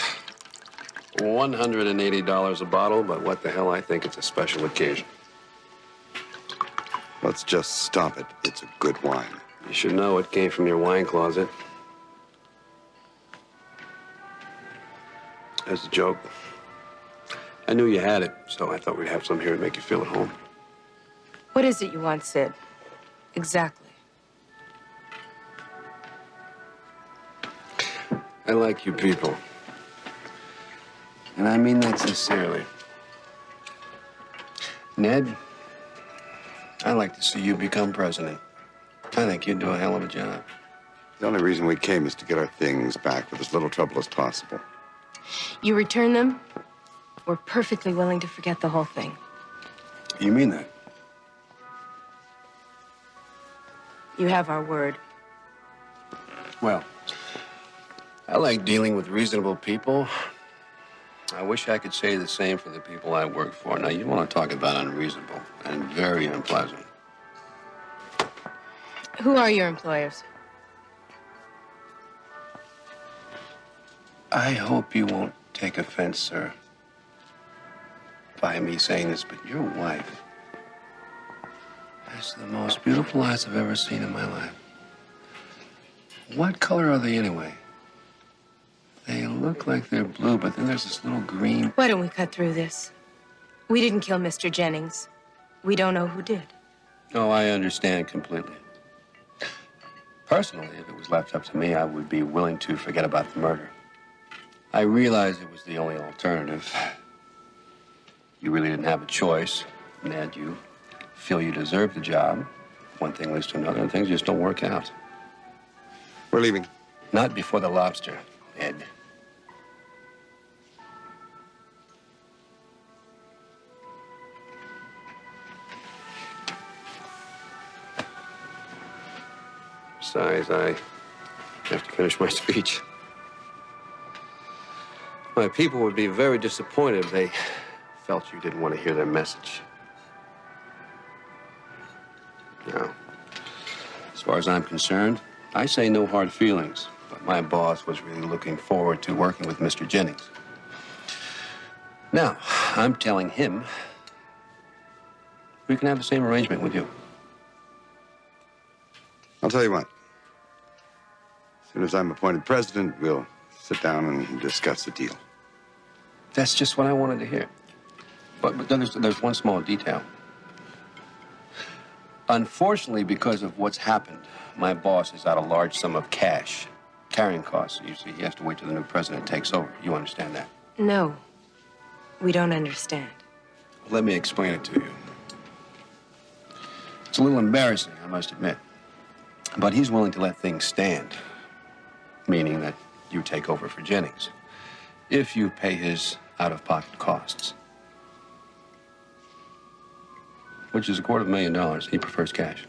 $180 a bottle, but what the hell, I think it's a special occasion. Let's just stop it. It's a good wine. You should know it came from your wine closet. As a joke. I knew you had it, so I thought we'd have some here to make you feel at home. What is it you want, Sid? Exactly. I like you people. And I mean that sincerely. Ned, I'd like to see you become president. I think you'd do a hell of a job. The only reason we came is to get our things back with as little trouble as possible. You return them, we're perfectly willing to forget the whole thing. You mean that? You have our word. Well, I like dealing with reasonable people. I wish I could say the same for the people I work for. Now, you want to talk about unreasonable and very unpleasant. Who are your employers? I hope you won't take offense, sir, by me saying this, but your wife has the most beautiful eyes I've ever seen in my life. What color are they anyway? They look like they're blue, but then there's this little green. Why don't we cut through this? We didn't kill Mr. Jennings. We don't know who did. Oh, I understand completely. Personally, if it was left up to me, I would be willing to forget about the murder. I realize it was the only alternative. You really didn't have a choice, Ned. You feel you deserve the job. One thing leads to another, and things just don't work out. We're leaving. Not before the lobster, Ed. Besides, I have to finish my speech. My people would be very disappointed if they felt you didn't want to hear their message. Now, as far as I'm concerned, I say no hard feelings, but my boss was really looking forward to working with Mr. Jennings. Now, I'm telling him we can have the same arrangement with you. I'll tell you what. As soon as I'm appointed president, we'll sit down and discuss the deal. That's just what I wanted to hear. But there's one small detail. Unfortunately, because of what's happened, my boss is out a large sum of cash. Carrying costs. You see, he has to wait till the new president takes over. You understand that? No, we don't understand. Let me explain it to you. It's a little embarrassing, I must admit. But he's willing to let things stand. Meaning that you take over for Jennings. If you pay his out-of-pocket costs. Which is $250,000. He prefers cash.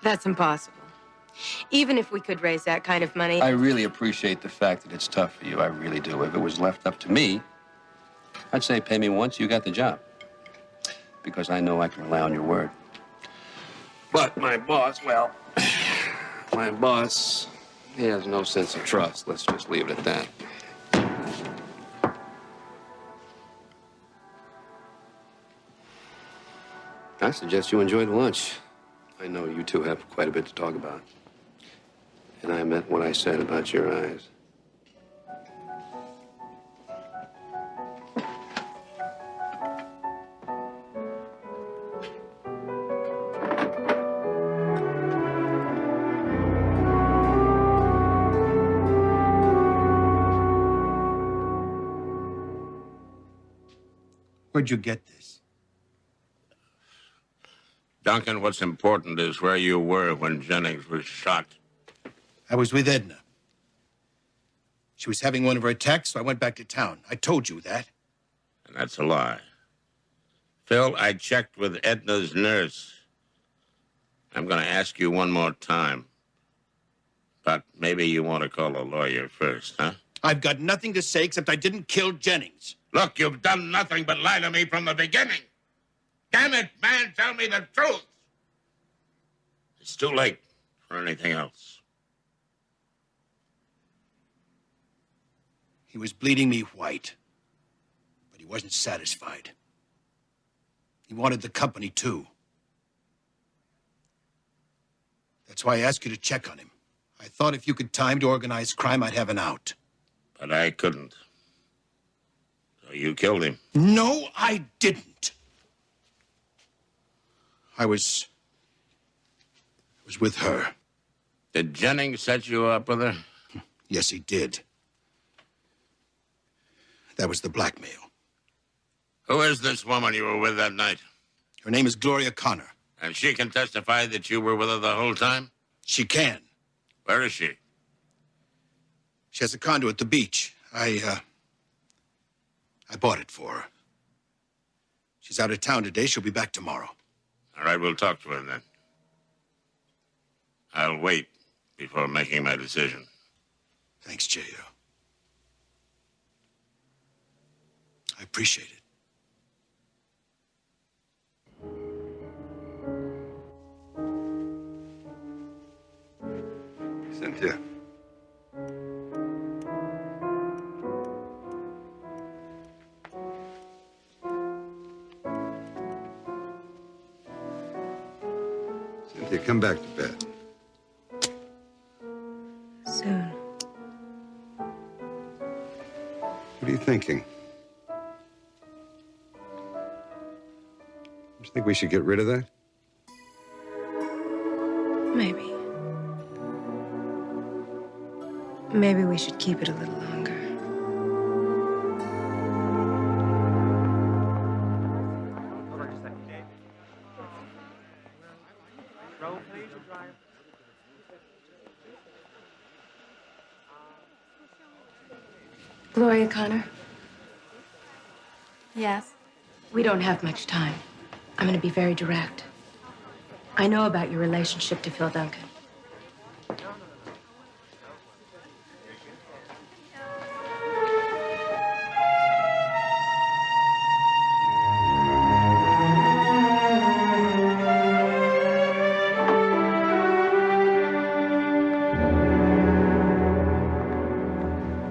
That's impossible. Even if we could raise that kind of money... I really appreciate the fact that it's tough for you. I really do. If it was left up to me, I'd say pay me once, you got the job. Because I know I can rely on your word. But my boss, well, my boss, he has no sense of trust. Let's just leave it at that. I suggest you enjoy the lunch. I know you two have quite a bit to talk about. And I meant what I said about your eyes. Where'd you get this? Duncan, what's important is where you were when Jennings was shot. I was with Edna. She was having one of her attacks, so I went back to town. I told you that. And that's a lie. Phil, I checked with Edna's nurse. I'm going to ask you one more time. But maybe you want to call a lawyer first, huh? I've got nothing to say except I didn't kill Jennings. Look, you've done nothing but lie to me from the beginning. Damn it, man, tell me the truth. It's too late for anything else. He was bleeding me white, but he wasn't satisfied. He wanted the company, too. That's why I asked you to check on him. I thought if you could time to organize crime, I'd have an out. But I couldn't. So you killed him. No, I didn't. I was with her. Did Jennings set you up with her? Yes, he did. That was the blackmail. Who is this woman you were with that night? Her name is Gloria Connor. And she can testify that you were with her the whole time? She can. Where is she? She has a condo at the beach. I bought it for her. She's out of town today. She'll be back tomorrow. All right, we'll talk to her then. I'll wait before making my decision. Thanks, J.O. I appreciate it. Cynthia. Cynthia, come back to bed. Soon. What are you thinking? You think we should get rid of that? Maybe. Maybe we should keep it a little longer. Gloria Connor? Yes? We don't have much time. I'm going to be very direct. I know about your relationship to Phil Duncan.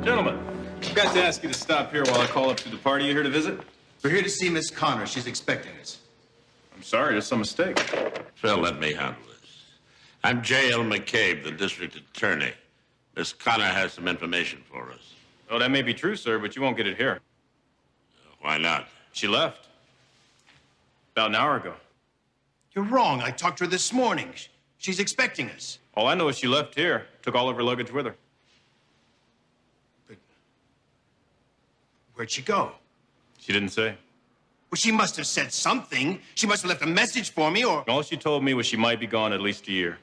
Gentlemen, I forgot to ask you to stop here while I call up to the party you're here to visit. We're here to see Miss Connor. She's expecting us. I'm sorry, there's some mistake. Phil, let me handle this. I'm J.L. McCabe, the district attorney. Miss Connor has some information for us. Oh, that may be true, sir, but you won't get it here. Why not? She left. About an hour ago. You're wrong. I talked to her this morning. She's expecting us. All I know is she left here, took all of her luggage with her. But where'd she go? She didn't say. Well, she must have said something. She must have left a message for me, or... All she told me was she might be gone at least a year.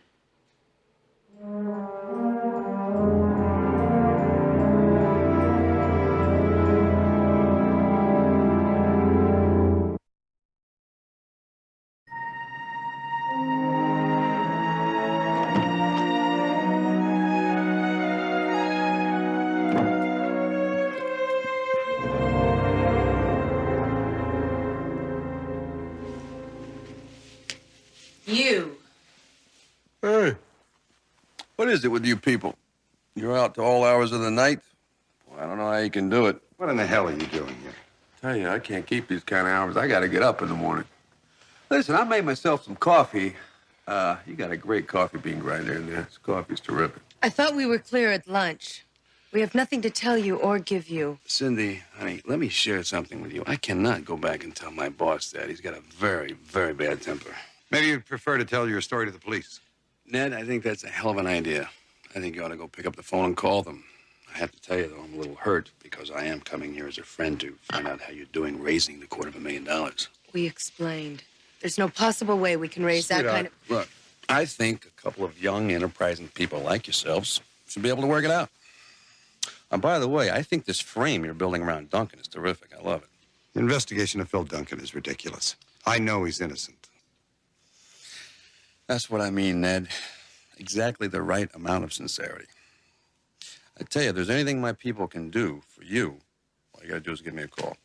You. Hey, what is it with you people? You're out to all hours of the night? Well, I don't know how you can do it. What in the hell are you doing here? Tell you, I can't keep these kind of hours. I got to get up in the morning. Listen, I made myself some coffee. You got a great coffee bean grinder in there. This coffee's terrific. I thought we were clear at lunch. We have nothing to tell you or give you. Cindy, honey, let me share something with you. I cannot go back and tell my boss that. He's got a very, very bad temper. Maybe you'd prefer to tell your story to the police. Ned, I think that's a hell of an idea. I think you ought to go pick up the phone and call them. I have to tell you, though, I'm a little hurt because I am coming here as a friend to find out how you're doing raising the $250,000. We explained. There's no possible way we can raise that kind of... Look, I think a couple of young, enterprising people like yourselves should be able to work it out. And by the way, I think this frame you're building around Duncan is terrific. I love it. The investigation of Phil Duncan is ridiculous. I know he's innocent. That's what I mean, Ned. Exactly the right amount of sincerity. I tell you, if there's anything my people can do for you, all you gotta do is give me a call.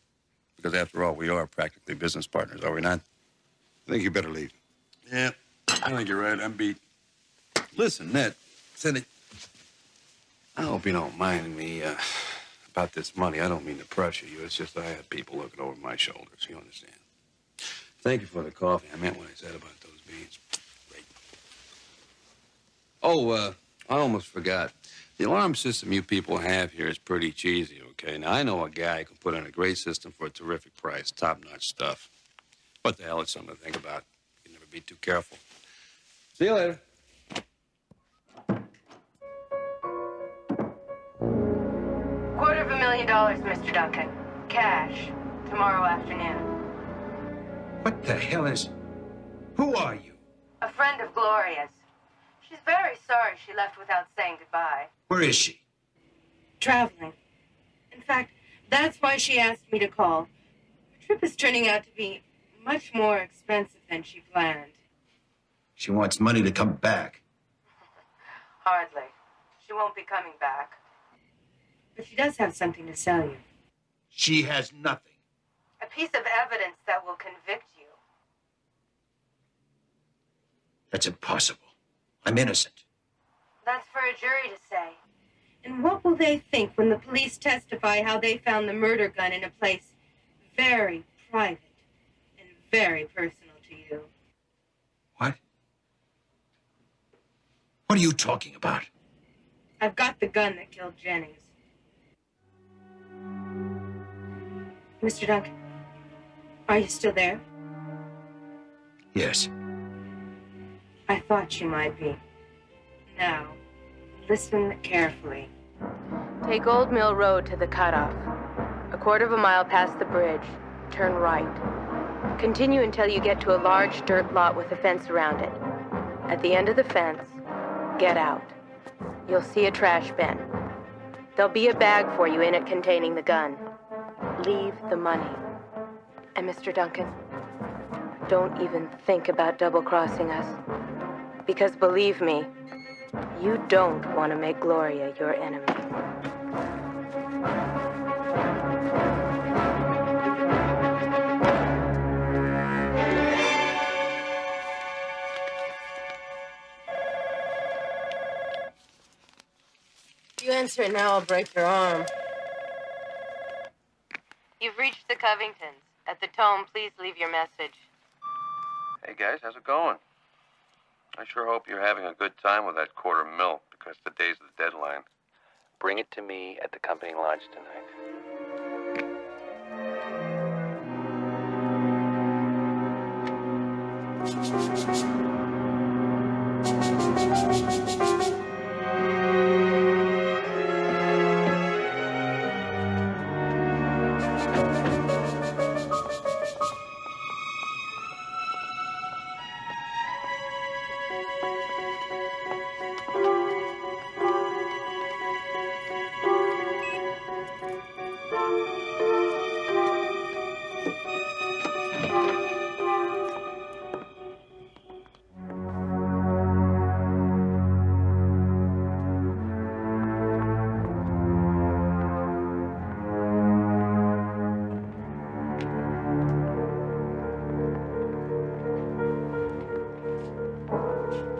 Because after all, we are practically business partners, are we not? I think you better leave. Yeah, I think you're right. I'm beat. Listen, Ned, Cindy, I hope you don't mind me about this money. I don't mean to pressure you. It's just I have people looking over my shoulders. You understand? Thank you for the coffee. I meant what I said about those beans. Great. Oh, I almost forgot. The alarm system you people have here is pretty cheesy, okay? Now, I know a guy who can put in a great system for a terrific price, top-notch stuff. What the hell, it's something to think about. You can never be too careful. See you later. $250,000, Mr. Duncan. Cash. Tomorrow afternoon. What the hell is... Who are you? A friend of Gloria's. She's very sorry she left without saying goodbye. Where is she? Traveling. In fact, that's why she asked me to call. Her trip is turning out to be much more expensive than she planned. She wants money to come back. Hardly. She won't be coming back. But she does have something to sell you. She has nothing. A piece of evidence that will convict you. That's impossible. I'm innocent. That's for a jury to say. And what will they think when the police testify how they found the murder gun in a place very private and very personal to you? What? What are you talking about? I've got the gun that killed Jennings. Mr. Duncan, are you still there? Yes. I thought you might be. Now, listen carefully. Take Old Mill Road to the cutoff. A quarter of a mile past the bridge. Turn right. Continue until you get to a large dirt lot with a fence around it. At the end of the fence, get out. You'll see a trash bin. There'll be a bag for you in it containing the gun. Leave the money. And Mr. Duncan, don't even think about double-crossing us. Because believe me, you don't want to make Gloria your enemy. If you answer it now, I'll break your arm. You've reached the Covingtons. At the tone, please leave your message. Hey, guys, how's it going? I sure hope you're having a good time with that $250,000 because today's the deadline. Bring it to me at the company lodge tonight.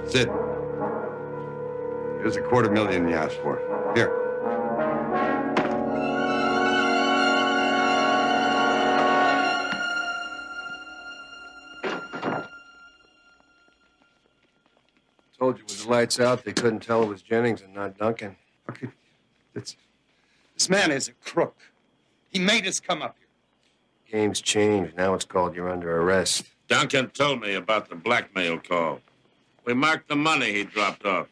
Sid, here's a $250,000 you asked for. Here. Told you with the lights out, they couldn't tell it was Jennings and not Duncan. Okay, this man is a crook. He made us come up here. Game's changed. Now it's called you're under arrest. Duncan told me about the blackmail call. We marked the money he dropped off.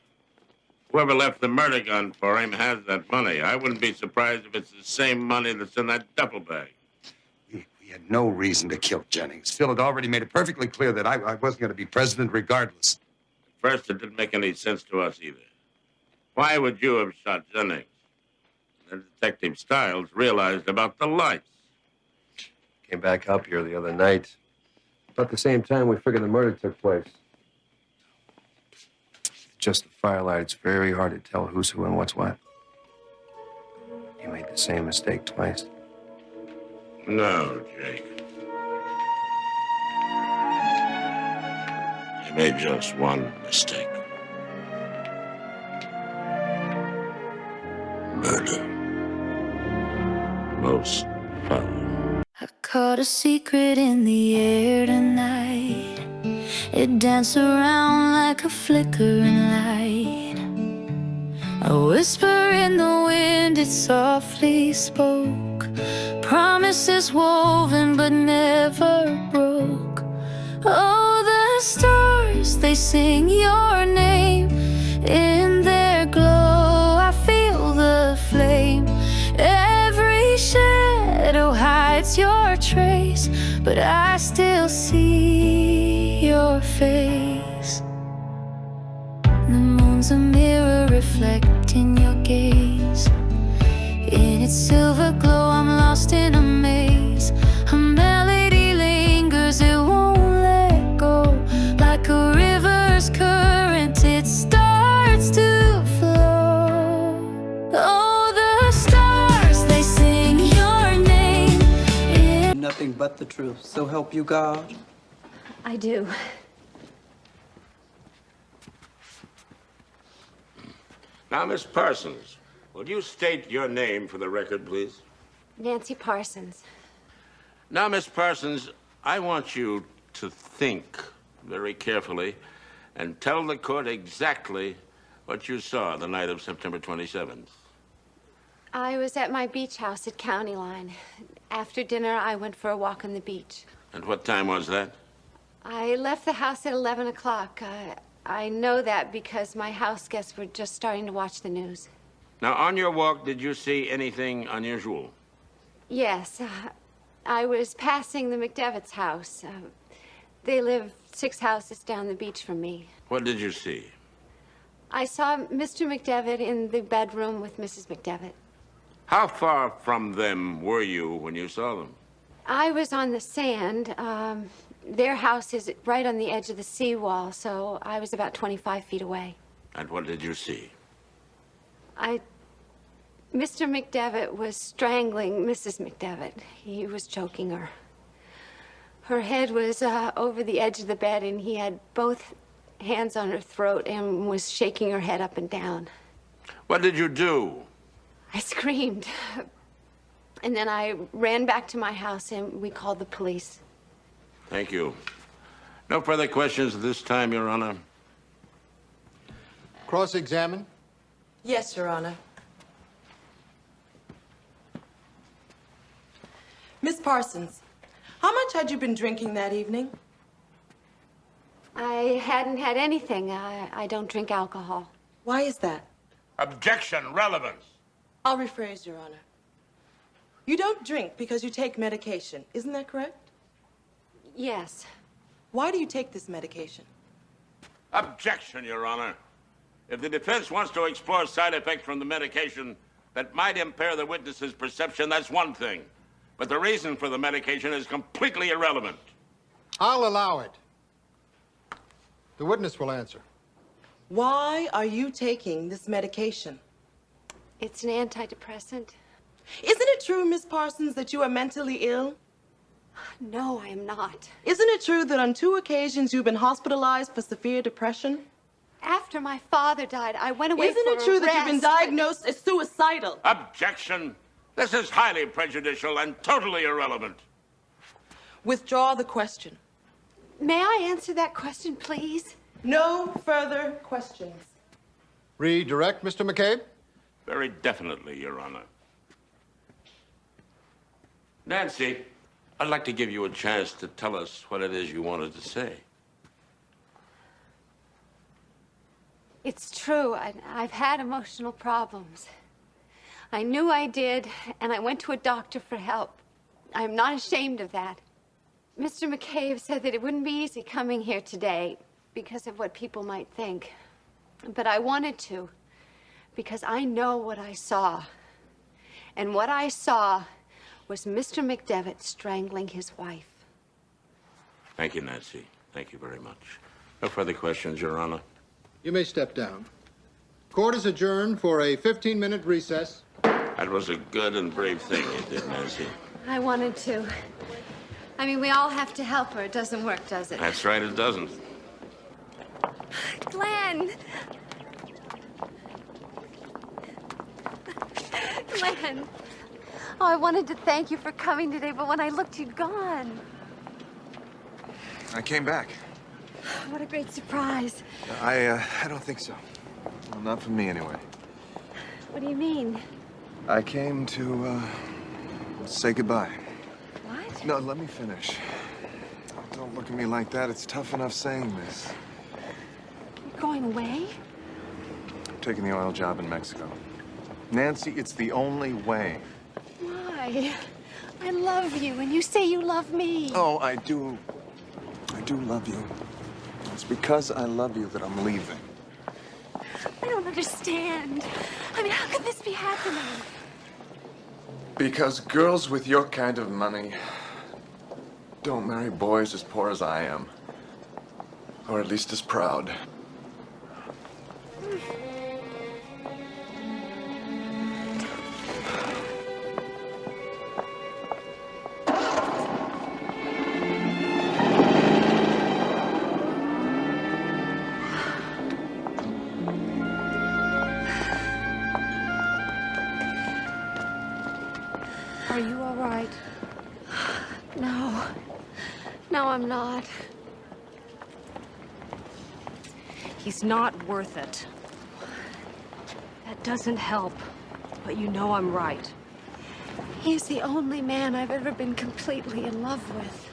Whoever left the murder gun for him has that money. I wouldn't be surprised if it's the same money that's in that duffel bag. We had no reason to kill Jennings. Phil had already made it perfectly clear that I wasn't going to be president regardless. At first, it didn't make any sense to us either. Why would you have shot Jennings? Then Detective Stiles realized about the lights. Came back up here the other night. About the same time we figured the murder took place. Just the firelight, it's very hard to tell who's who and what's what. the same mistake twice. No, Jake. You made just one mistake. Murder. Most foul. I caught a secret in the air tonight. It danced around like a flickering light. A whisper in the wind, it softly spoke. Promises woven but never broke. Oh, the stars, they sing your name. In their glow, I feel the flame. Every shadow hides your trace, but I still see your face. The moon's a mirror reflecting your gaze. In its silver glow, I'm lost in a maze. A melody lingers, it won't let go. Like a river's current, it starts to flow. Oh, the stars, they sing your name. Nothing but the truth, so help you God. I do. Now, Miss Parsons, will you state your name for the record, please? Nancy Parsons. Now, Miss Parsons, I want you to think very carefully and tell the court exactly what you saw the night of September 27th. I was at my beach house at County Line. After dinner, I went for a walk on the beach. And what time was that? I left the house at 11 o'clock. I know that because my house guests were just starting to watch the news. Now, on your walk, did you see anything unusual? Yes. I was passing the McDevitt's house. They live 6 houses down the beach from me. What did you see? I saw Mr. McDevitt in the bedroom with Mrs. McDevitt. How far from them were you when you saw them? I was on the sand. Their house is right on the edge of the seawall, so I was about 25 feet away. And what did you see? Mr. McDevitt was strangling Mrs. McDevitt. He was choking her. Her head was over the edge of the bed, and he had both hands on her throat and was shaking her head up and down. What did you do? I screamed. And then I ran back to my house, and we called the police. Thank you. No further questions at this time, Your Honor. Cross-examine. Yes, Your Honor. Miss Parsons, how much had you been drinking that evening? I hadn't had anything. I don't drink alcohol. Why is that? Objection, relevance. I'll rephrase, Your Honor. You don't drink because you take medication, isn't that correct? Yes. Why do you take this medication? Objection, Your Honor. If the defense wants to explore side effects from the medication that might impair the witness's perception, that's one thing. But the reason for the medication is completely irrelevant. I'll allow it. The witness will answer. Why are you taking this medication? It's an antidepressant. Isn't it true, Miss Parsons, that you are mentally ill? No, I am not. Isn't it true that on 2 occasions you've been hospitalized for severe depression? After my father died, I went away Isn't it true that you've been diagnosed as suicidal? Objection. This is highly prejudicial and totally irrelevant. Withdraw the question. May I answer that question, please? No further questions. Redirect, Mr. McCabe. Very definitely, Your Honor. Nancy, I'd like to give you a chance to tell us what it is you wanted to say. It's true. I've had emotional problems. I knew I did, and I went to a doctor for help. I'm not ashamed of that. Mr. McCabe said that it wouldn't be easy coming here today because of what people might think. But I wanted to, because I know what I saw. And what I saw was Mr. McDevitt strangling his wife. Thank you, Nancy. Thank you very much. No further questions, Your Honor. You may step down. Court is adjourned for a 15-minute recess. That was a good and brave thing you did, Nancy. I wanted to. I mean, we all have to help her. It doesn't work, does it? That's right, it doesn't. Glenn! Glenn! Oh, I wanted to thank you for coming today, but when I looked, you'd gone. I came back. What a great surprise. I don't think so. Well, not for me, anyway. What do you mean? I came to, say goodbye. What? No, let me finish. Don't look at me like that. It's tough enough saying this. You're going away? I'm taking the oil job in Mexico. Nancy, it's the only way. Why? I love you, and you say you love me. Oh, I do love you. It's because I love you that I'm leaving. I don't understand. I mean, how could this be happening? Because girls with your kind of money don't marry boys as poor as I am. Or at least as proud. Are you all right? No. No, I'm not. He's not worth it. That doesn't help, but you know I'm right. He's the only man I've ever been completely in love with.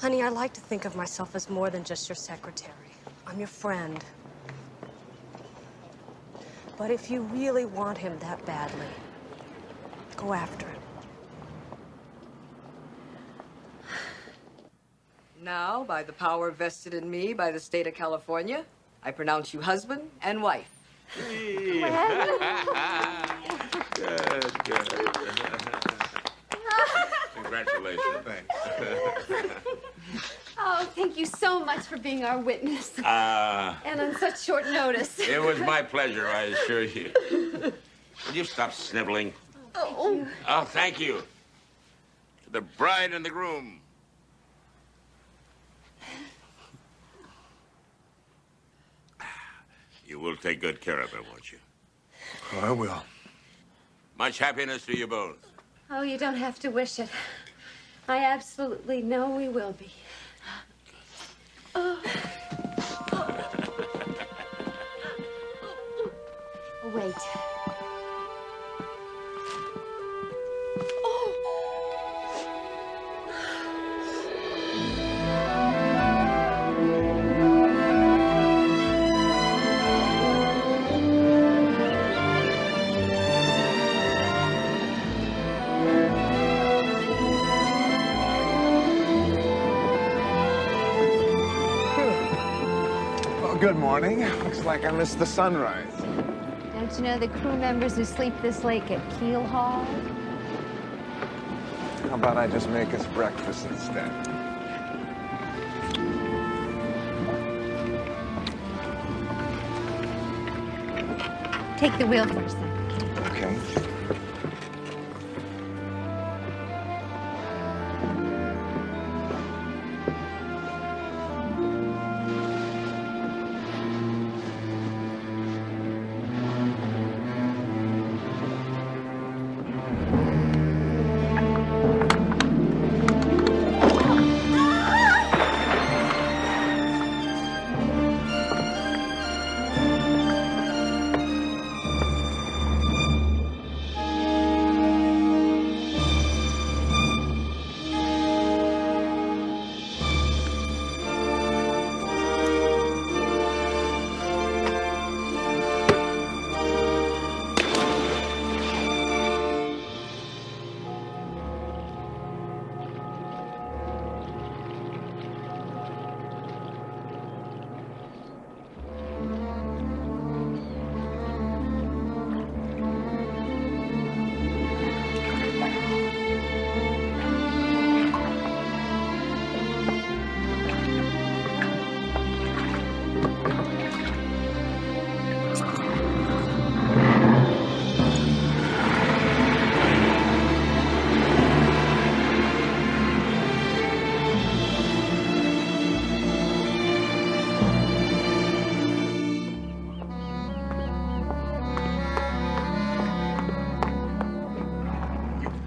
Honey, I like to think of myself as more than just your secretary. I'm your friend. But if you really want him that badly, go after him. Now, by the power vested in me by the state of California, I pronounce you husband and wife. Good, good. Congratulations. Thanks. Oh, thank you so much for being our witness. And on such short notice. It was my pleasure, I assure you. Will you stop sniveling? Oh. Oh, thank you. To the bride and the groom. You will take good care of her, won't you? Oh, I will. Much happiness to you both. Oh, you don't have to wish it. I absolutely know we will be. Oh. Oh, wait. Good morning. Looks like I missed the sunrise. Don't you know the crew members who sleep this late get keel hauled? How about I just make us breakfast instead? Take the wheel for a second. Okay.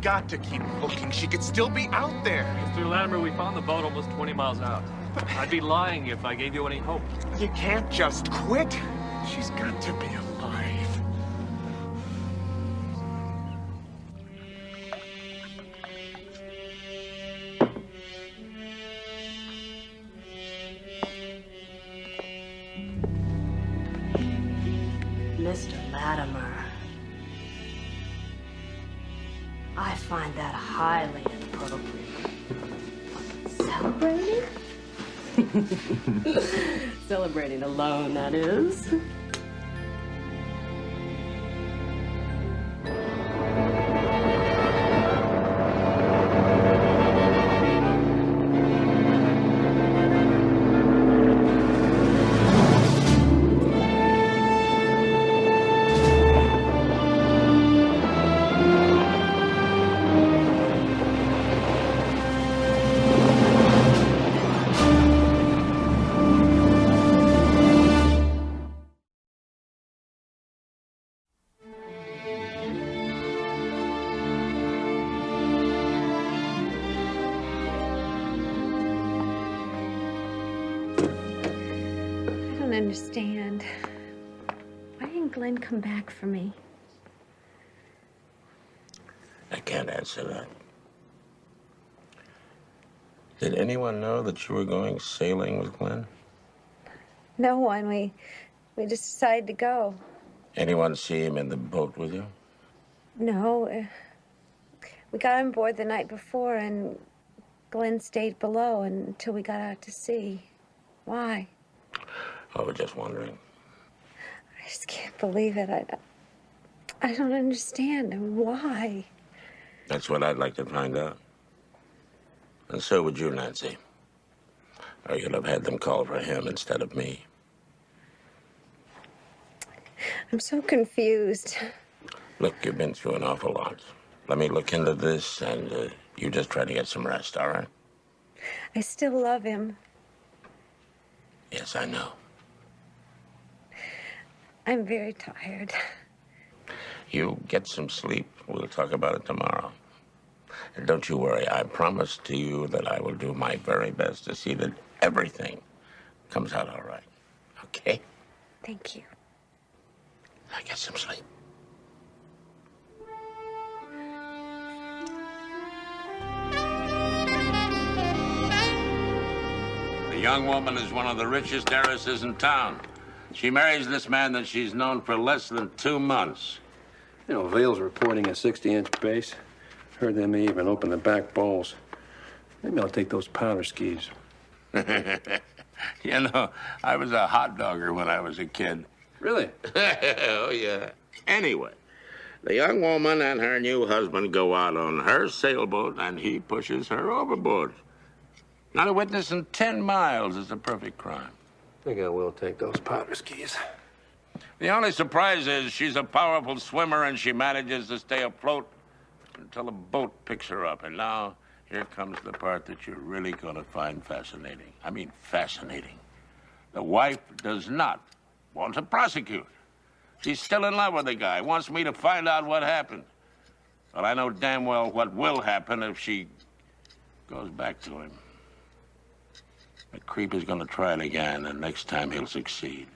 got to keep looking. She could still be out there. Mr. Latimer, we found the boat almost 20 miles out. I'd be lying if I gave you any hope. You can't just quit. She's got to be alive. Mr. Latimer, I find that highly inappropriate. Celebrating? Celebrating alone, that is. I don't understand. Why didn't Glenn come back for me? I can't answer that. Did anyone know that you were going sailing with Glenn? No one. We just decided to go. Anyone see him in the boat with you? No. We got on board the night before, and Glenn stayed below until we got out to sea. Why? I was just wondering. I just can't believe it. I don't understand. Why? That's what I'd like to find out. And so would you, Nancy. Or you'd have had them call for him instead of me. I'm so confused. Look, you've been through an awful lot. Let me look into this, and you just try to get some rest, all right? I still love him. Yes, I know. I'm very tired. You get some sleep. We'll talk about it tomorrow. And don't you worry. I promise to you that I will do my very best to see that everything comes out all right. Okay? Thank you. Now get some sleep. The young woman is one of the richest heiresses in town. She marries this man that she's known for less than 2 months. You know, Vale's reporting a 60-inch base. Heard they may even open the back bowls. Maybe I'll take those powder skis. You know, I was a hot dogger when I was a kid. Really? Oh, yeah. Anyway, the young woman and her new husband go out on her sailboat, and he pushes her overboard. Not a witness in 10 miles is a perfect crime. I think I will take those powder skis. The only surprise is she's a powerful swimmer, and she manages to stay afloat until a boat picks her up. And now, here comes the part that you're really going to find fascinating. I mean, fascinating. The wife does not want to prosecute. She's still in love with the guy, wants me to find out what happened. Well, I know damn well what will happen if she goes back to him. The creep is going to try it again, and next time he'll succeed.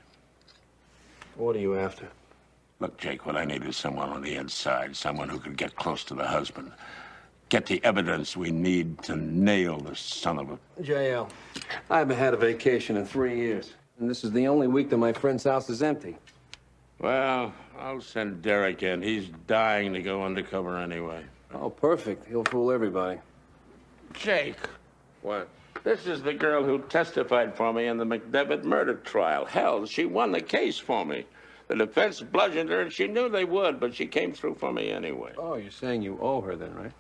What are you after? Look, Jake, what I need is someone on the inside, someone who can get close to the husband. Get the evidence we need to nail the son of a... JL, I haven't had a vacation in 3 years. And this is the only week that my friend's house is empty. Well, I'll send Derek in. He's dying to go undercover anyway. Oh, perfect. He'll fool everybody. Jake. What? This is the girl who testified for me in the McDevitt murder trial. Hell, she won the case for me. The defense bludgeoned her, and she knew they would, but she came through for me anyway. Oh, you're saying you owe her then, right?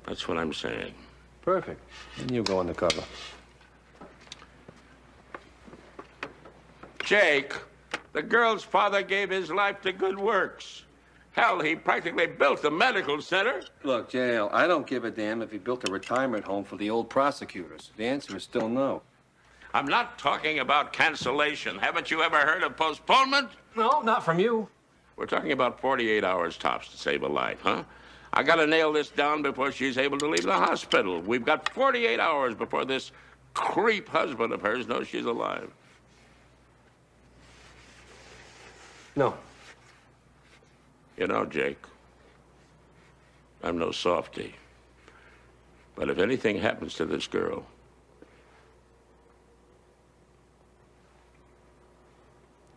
That's what I'm saying. Perfect. Then you go undercover. Jake, the girl's father gave his life to good works. Hell, he practically built the medical center. Look, JL, I don't give a damn if he built a retirement home for the old prosecutors. The answer is still no. I'm not talking about cancellation. Haven't you ever heard of postponement? No, not from you. We're talking about 48 hours tops to save a life, huh? I gotta nail this down before she's able to leave the hospital. We've got 48 hours before this creep husband of hers knows she's alive. No. You know, Jake, I'm no softy. But if anything happens to this girl,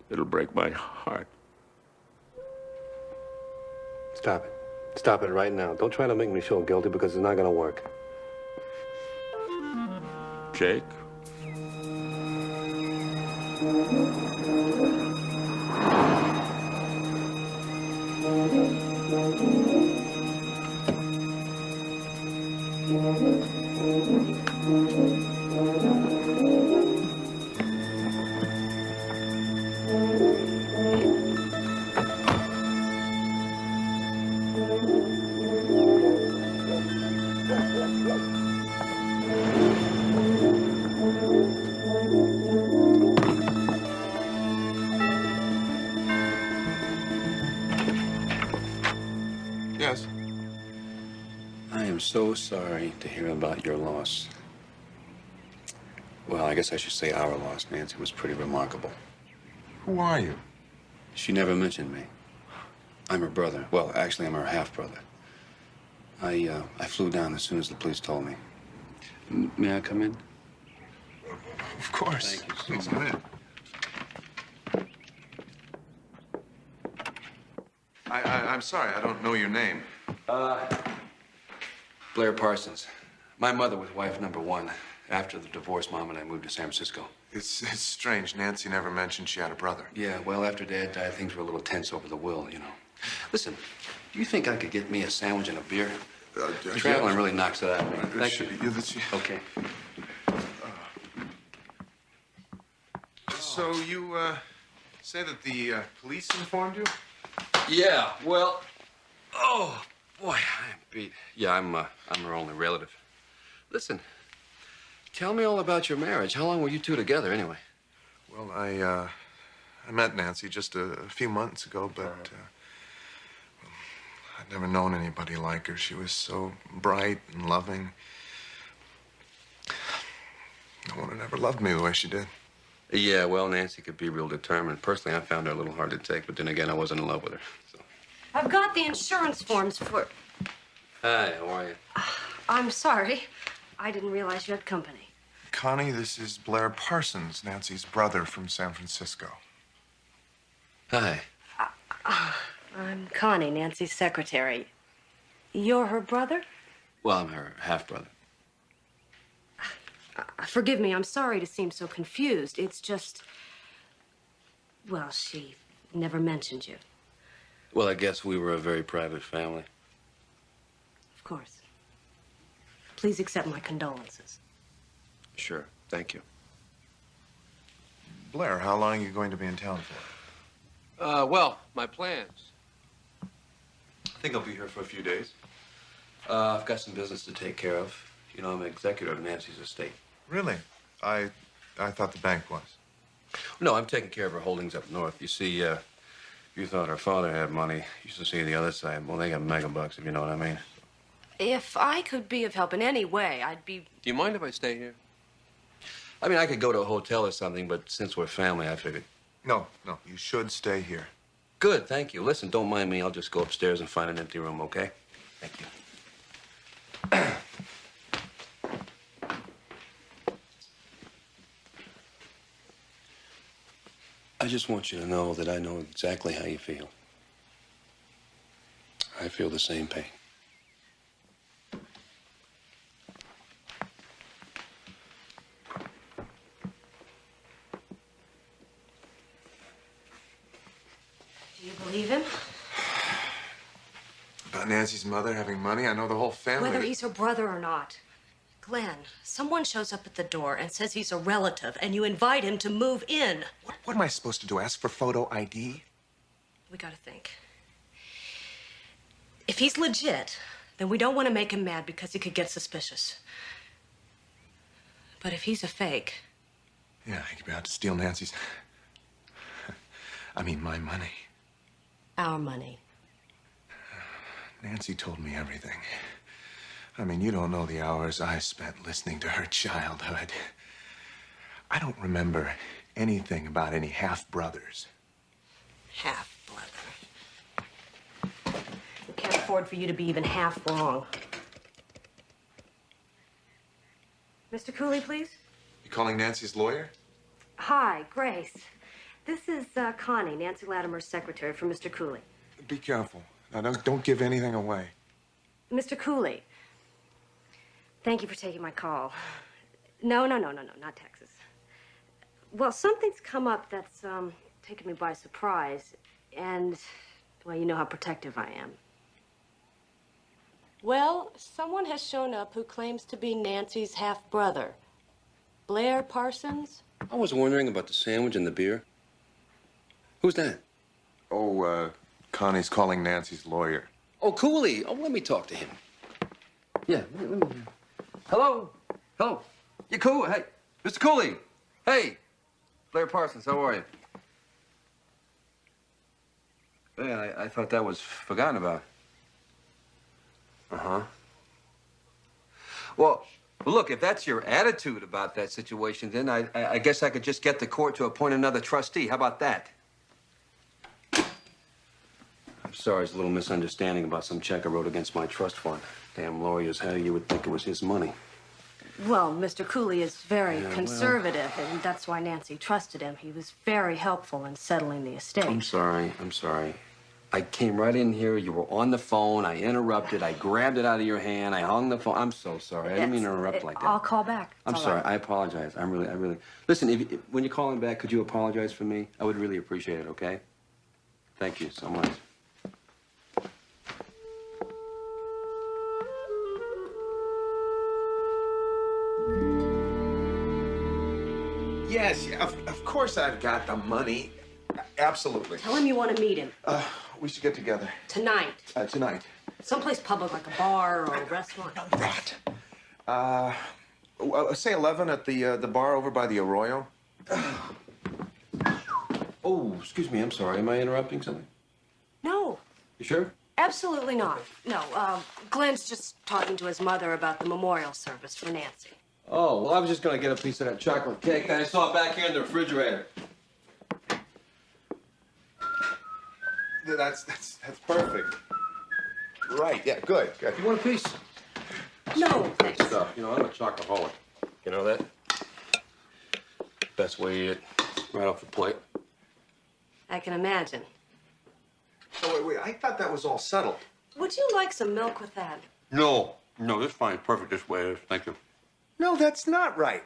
it'll break my heart. Stop it. Stop it right now. Don't try to make me feel guilty because it's not going to work. Jake? Yes. I am so sorry to hear about your loss. Well, I guess I should say our loss. Nancy was pretty remarkable. Who are you? She never mentioned me. I'm her brother. Well, actually, I'm her half-brother. I flew down as soon as the police told me. May I come in? Of course. Thank you so Please much. come in. I'm sorry, I don't know your name. Blair Parsons. My mother was wife number one. After the divorce, Mom and I moved to San Francisco. It's strange. Nancy never mentioned she had a brother. Yeah, well, after Dad died, things were a little tense over the will, you know. Listen, do you think I could get me a sandwich and a beer? Traveling really knocks it out of me. Thank you. Okay. So you say that the police informed you? Yeah, well, oh, boy, I'm beat. Yeah, I'm her only relative. Listen, tell me all about your marriage. How long were you two together, anyway? Well, I met Nancy just a few months ago, but I'd never known anybody like her. She was so bright and loving. No one had ever loved me the way she did. Yeah, well, Nancy could be real determined. Personally, I found her a little hard to take, but then again, I wasn't in love with her. So. I've got the insurance forms for... Hi, how are you? I'm sorry. I didn't realize you had company. Connie, this is Blair Parsons, Nancy's brother from San Francisco. Hi. I'm Connie, Nancy's secretary. You're her brother? Well, I'm her half-brother. Forgive me, I'm sorry to seem so confused. It's just... Well, she never mentioned you. Well, I guess we were a very private family. Of course. Please accept my condolences. Sure, thank you. Blair, how long are you going to be in town for? Well, my plans. I think I'll be here for a few days. I've got some business to take care of. You know, I'm an executor of Nancy's estate. Really? I thought the bank was. No, I'm taking care of her holdings up north. You see, you thought her father had money. You used to see the other side. Well, they got mega bucks, if you know what I mean. If I could be of help in any way, I'd be... Do you mind if I stay here? I mean, I could go to a hotel or something, but since we're family, I figured... No, you should stay here. Good, thank you. Listen, don't mind me. I'll just go upstairs and find an empty room, okay? Thank you. I just want you to know that I know exactly how you feel. I feel the same pain. Do you believe him? About Nancy's mother having money? I know the whole family. Whether he's her brother or not. Glenn, someone shows up at the door and says he's a relative, and you invite him to move in. What am I supposed to do? Ask for photo ID? We gotta think. If he's legit, then we don't want to make him mad because he could get suspicious. But if he's a fake... Yeah, he could be out to steal Nancy's... I mean, my money. Our money. Nancy told me everything. I mean, you don't know the hours I spent listening to her childhood. I don't remember anything about any half-brothers. Half-brother. Can't afford for you to be even half wrong. Mr. Cooley, please? You calling Nancy's lawyer? Hi, Grace. This is Connie, Nancy Latimer's secretary, for Mr. Cooley. Be careful. Now, don't give anything away. Mr. Cooley, thank you for taking my call. No, not Texas. Well, something's come up that's taken me by surprise, and, well, you know how protective I am. Well, someone has shown up who claims to be Nancy's half-brother. Blair Parsons? I was wondering about the sandwich and the beer. Who's that? Oh, Connie's calling Nancy's lawyer. Oh, Cooley. Oh, let me talk to him. Yeah, let me. Hello? Hello? You cool? Hey, Mr. Cooley. Hey, Blair Parsons, how are you? Yeah, I thought that was forgotten about. Uh-huh. Well, look, if that's your attitude about that situation, then I guess I could just get the court to appoint another trustee. How about that? I'm sorry, it's a little misunderstanding about some check I wrote against my trust fund. Damn lawyers, how you would think it was his money. Well, Mr. Cooley is very Yeah, conservative, and that's why Nancy trusted him. He was very helpful in settling the estate. I'm sorry. I came right in here, you were on the phone, I interrupted, I grabbed it out of your hand, I hung the phone. I'm so sorry. I didn't mean to interrupt like that. I'll call back. I'm It's all sorry. right. I apologize. I really. Listen, when you're calling back, could you apologize for me? I would really appreciate it, okay? Thank you so much. Yes, of course I've got the money. Absolutely. Tell him you want to meet him. We should get together. Tonight. Tonight. Someplace public, like a bar or a restaurant. Say 11 at the bar over by the Arroyo. Oh, excuse me. I'm sorry. Am I interrupting something? No, You sure? absolutely not. No, Glenn's just talking to his mother about the memorial service for Nancy. Oh, well, I was just going to get a piece of that chocolate cake that I saw back here in the refrigerator. That's perfect. Right, yeah, good. You want a piece? No, Good stuff. You know, I'm a chocoholic. You know that? Best way to eat it. Right off the plate. I can imagine. Oh, wait, I thought that was all settled. Would you like some milk with that? No, this fine. It's perfect this way. Thank you. No, that's not right.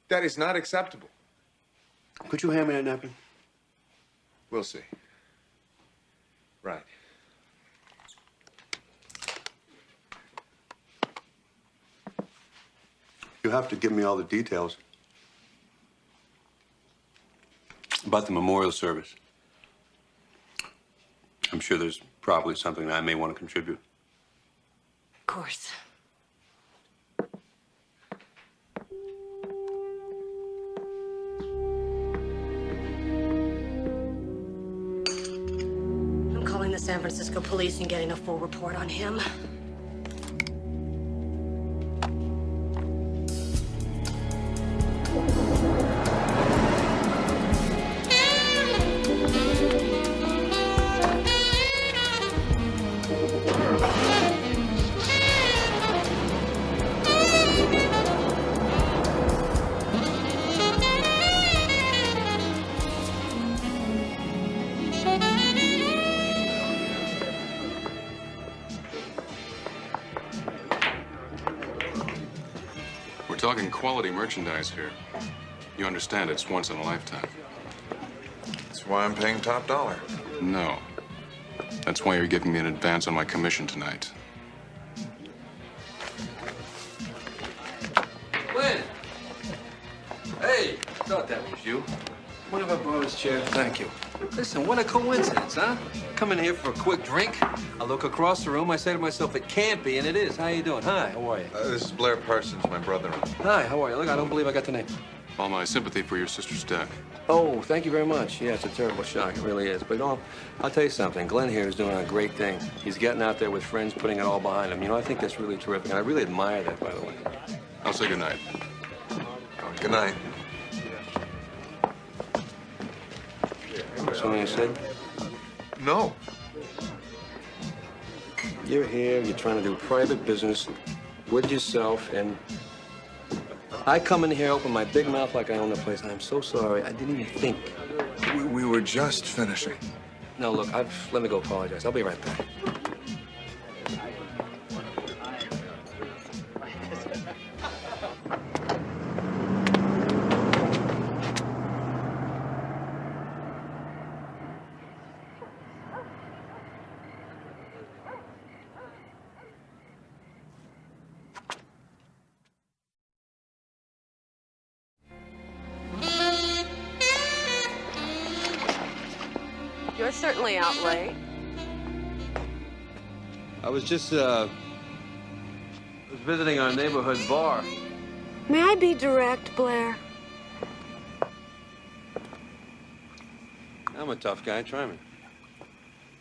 That is not acceptable. Could you hand me that napkin? We'll see. Right. You have to give me all the details about the memorial service. I'm sure there's probably something that I may want to contribute. Of course. I'm calling the San Francisco police and getting a full report on him. We're talking quality merchandise here. You understand it's once in a lifetime. That's why I'm paying top dollar. No. That's why you're giving me an advance on my commission tonight. Glenn! Hey, thought that was you. What if I borrow this chair? Thank you. Listen, what a coincidence, huh? Come in here for a quick drink. I look across the room. I say to myself, it can't be, and it is. How you doing? Hi, how are you? This is Blair Parsons, my brother. Hi, how are you? Look, I don't believe I got the name. All my sympathy for your sister's death. Oh, thank you very much. Yeah, it's a terrible shock. It really is. But no, I'll tell you something. Glenn here is doing a great thing. He's getting out there with friends, putting it all behind him. You know, I think that's really terrific. And I really admire that, by the way. I'll say goodnight. Good night. Something I said? No. You're here, you're trying to do private business with yourself, and I come in here, open my big mouth like I own the place, and I'm so sorry. I didn't even think. We were just finishing. No, look, let me go apologize. I'll be right back. You're certainly out late. I was just, visiting our neighborhood bar. May I be direct, Blair? I'm a tough guy. Try me.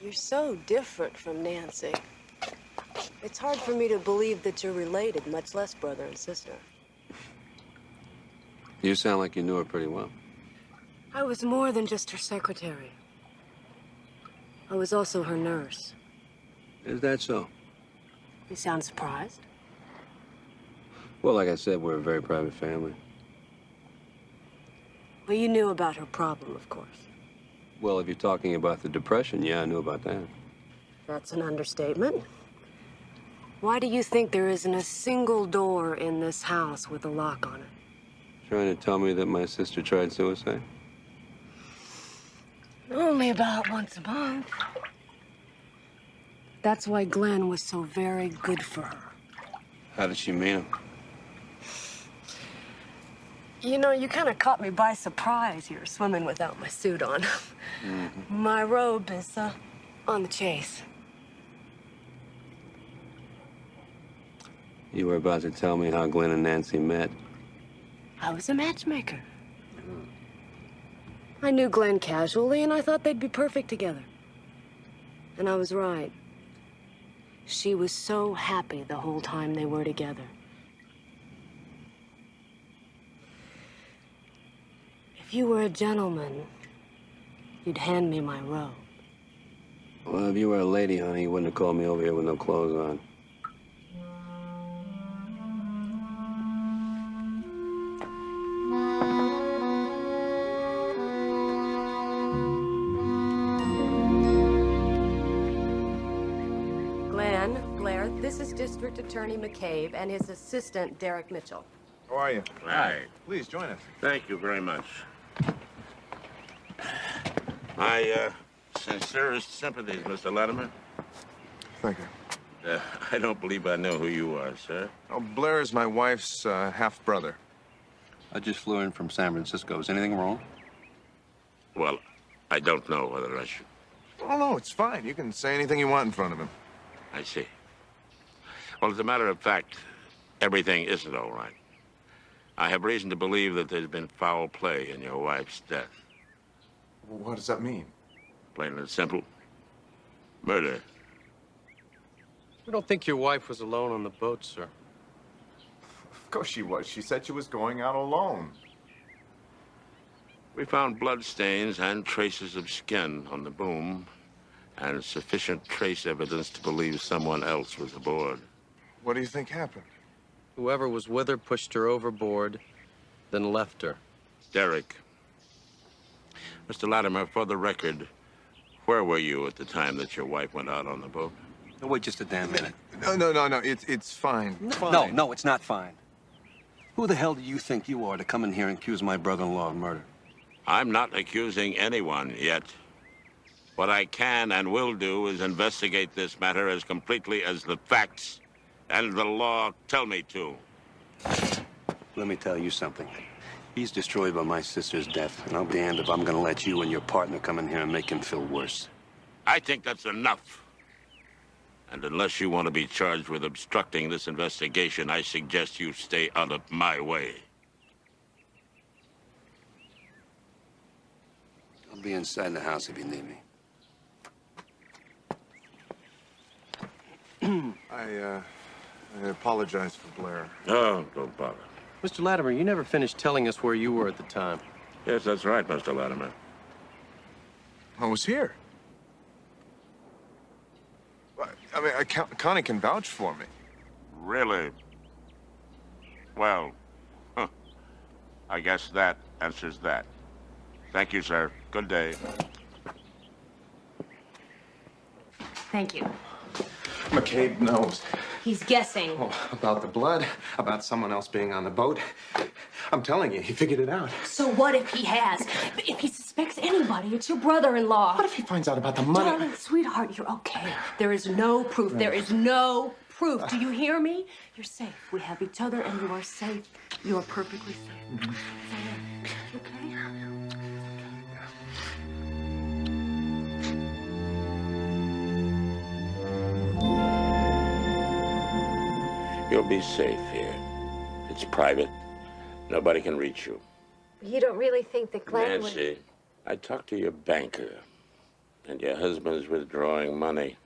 You're so different from Nancy. It's hard for me to believe that you're related, much less brother and sister. You sound like you knew her pretty well. I was more than just her secretary. I was also her nurse. Is that so? You sound surprised. Well, like I said, we're a very private family. Well, you knew about her problem, of course. Well, if you're talking about the depression, yeah, I knew about that. That's an understatement. Why do you think there isn't a single door in this house with a lock on it? Trying to tell me that my sister tried suicide? Only about once a month. That's why Glenn was so very good for her. How did she mean him? You know, you kind of caught me by surprise here, swimming without my suit on. Mm-hmm. My robe is on the chase. You were about to tell me how Glenn and Nancy met. I was a matchmaker. I knew Glenn casually, and I thought they'd be perfect together. And I was right. She was so happy the whole time they were together. If you were a gentleman, you'd hand me my robe. Well, if you were a lady, honey, you wouldn't have called me over here with no clothes on. Blair, this is District Attorney McCabe and his assistant, Derek Mitchell. How are you? Hi. Please join us. Thank you very much. My sincerest sympathies, Mr. Latimer. Thank you. I don't believe I know who you are, sir. Oh, Blair is my wife's half-brother. I just flew in from San Francisco. Is anything wrong? Well, I don't know whether I should. Oh, no, it's fine. You can say anything you want in front of him. I see. Well, as a matter of fact, everything isn't all right. I have reason to believe that there's been foul play in your wife's death. What does that mean? Plain and simple. Murder. We don't think your wife was alone on the boat, sir. Of course she was. She said she was going out alone. We found blood stains and traces of skin on the boom, and sufficient trace evidence to believe someone else was aboard. What do you think happened? Whoever was with her pushed her overboard, then left her. Derek. Mr. Latimer, for the record, where were you at the time that your wife went out on the boat? No, wait just a damn minute. No. It's fine. No, it's not fine. Who the hell do you think you are to come in here and accuse my brother-in-law of murder? I'm not accusing anyone yet. What I can and will do is investigate this matter as completely as the facts and the law tell me to. Let me tell you something. He's destroyed by my sister's death, and I'll be damned if I'm gonna let you and your partner come in here and make him feel worse. I think that's enough. And unless you want to be charged with obstructing this investigation, I suggest you stay out of my way. be inside the house if you need me. I apologize for Blair. Oh, don't bother. Mr. Latimer, you never finished telling us where you were at the time. Yes, that's right, Mr. Latimer. I was here. I mean, Connie can vouch for me. Really? Well, I guess that answers that. Thank you, sir. Good day. Thank you. McCabe knows. He's guessing. Oh, about the blood, about someone else being on the boat. I'm telling you, he figured it out. So what if he has? If he suspects anybody, it's your brother-in-law. What if he finds out about the money? Darling, sweetheart, you're okay. There is no proof. There is no proof. Do you hear me? You're safe. We have each other, and you are safe. You are perfectly safe. Mm-hmm. Okay? You'll be safe here. It's private. Nobody can reach you. You don't really think that Glenn would... Nancy, I talked to your banker, and your husband's withdrawing money.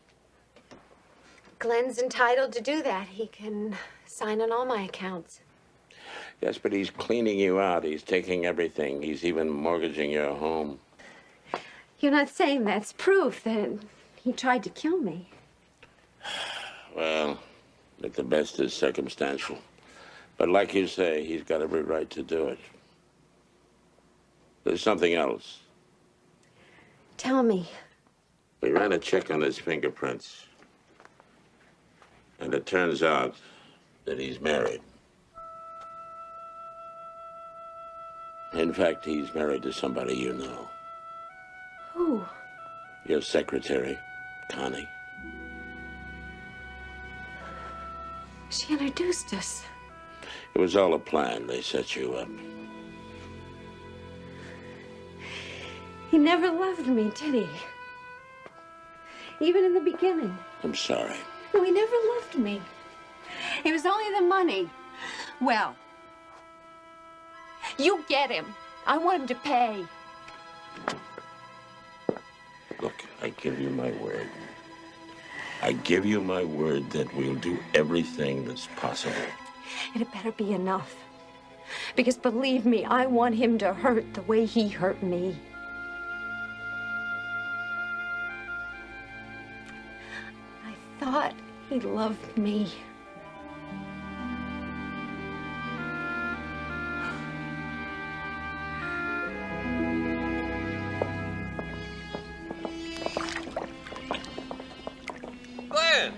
Glenn's entitled to do that. He can sign on all my accounts. Yes, but he's cleaning you out. He's taking everything. He's even mortgaging your home. You're not saying that's proof that he tried to kill me. Well, at the best is circumstantial. But like you say, he's got every right to do it. There's something else. Tell me. We ran a check on his fingerprints. And it turns out that he's married. In fact, he's married to somebody you know. Who? Your secretary, Connie. She introduced us. It was all a plan. They set you up. He never loved me, did he? Even in the beginning. I'm sorry. No, he never loved me. It was only the money. Well, you get him. I want him to pay. Look, I give you my word. I give you my word that we'll do everything that's possible. And it better be enough. Because believe me, I want him to hurt the way he hurt me. I thought he loved me. Glenn!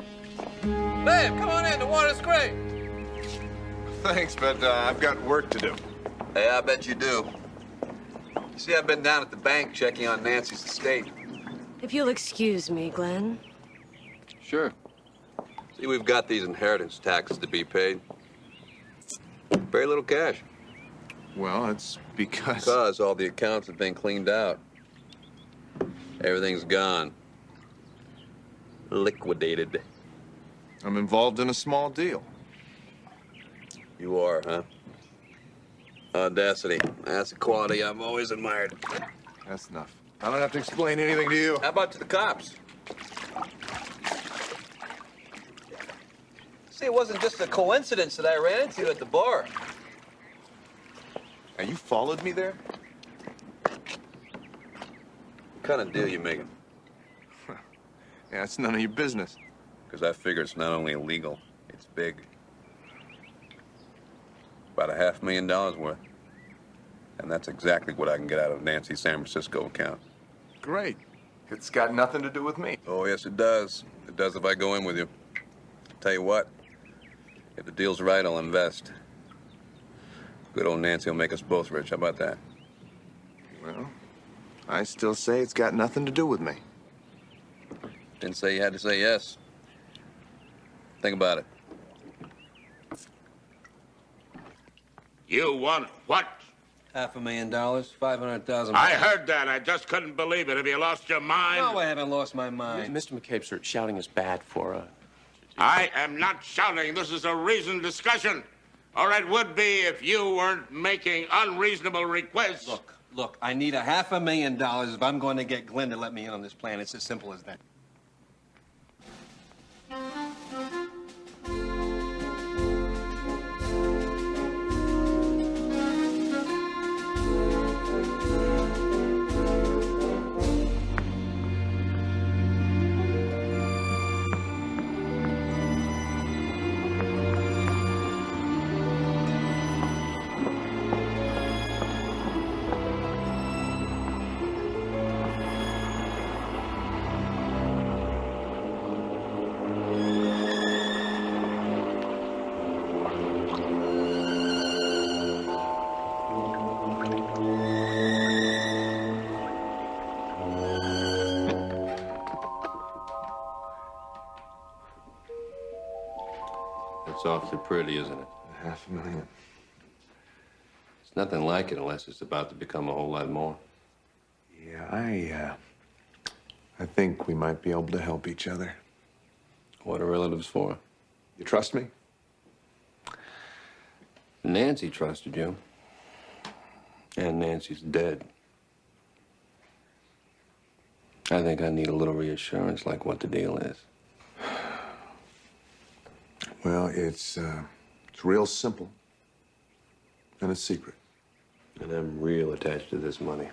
Glenn, come on in. The water's great. Thanks, but I've got work to do. Hey, I bet you do. You see, I've been down at the bank checking on Nancy's estate. If you'll excuse me, Glenn. Sure. See, we've got these inheritance taxes to be paid. Very little cash. Well, it's because... Because all the accounts have been cleaned out. Everything's gone. Liquidated. I'm involved in a small deal. You are, huh? Audacity. That's a quality I've always admired. That's enough. I don't have to explain anything to you. How about to the cops? See, it wasn't just a coincidence that I ran into you at the bar. Now, you followed me there? What kind of deal you making? Yeah, it's none of your business. Because I figure it's not only illegal, it's big. About $500,000 worth. And that's exactly what I can get out of Nancy's San Francisco account. Great. It's got nothing to do with me. Oh, yes, it does. It does if I go in with you. Tell you what, if the deal's right, I'll invest. Good old Nancy will make us both rich. How about that? Well, I still say it's got nothing to do with me. Didn't say you had to say yes. Think about it. You want what? $500,000, 500,000. I heard that. I just couldn't believe it. Have you lost your mind? No, I haven't lost my mind. Mr. McCabe, sir, shouting is bad for I am not shouting. This is a reasoned discussion. Or it would be if you weren't making unreasonable requests. Look, Look, I need $500,000 if I'm going to get Glenn to let me in on this plan. It's as simple as that. It's awfully pretty, isn't it? $500,000. It's nothing like it unless it's about to become a whole lot more. Yeah, I think we might be able to help each other. What are relatives for? You trust me? Nancy trusted you. And Nancy's dead. I think I need a little reassurance, like what the deal is. Well, it's real simple. And it's secret. And I'm real attached to this money.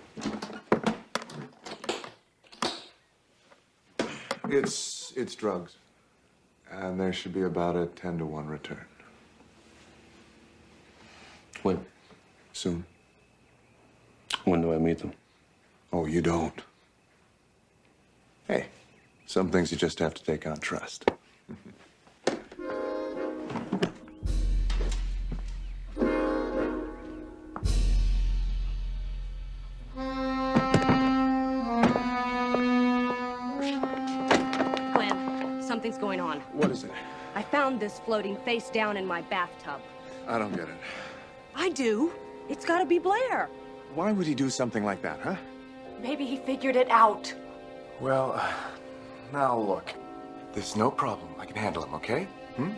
It's drugs. And there should be about a 10-to-1 return. When? Soon. When do I meet them? Oh, you don't. Hey, some things you just have to take on trust. Something's going on. What is it? I found this floating face down in my bathtub. I don't get it. I do. It's gotta be Blair. Why would he do something like that, huh? Maybe he figured it out. Well, now look. There's no problem. I can handle him, okay? Hmm?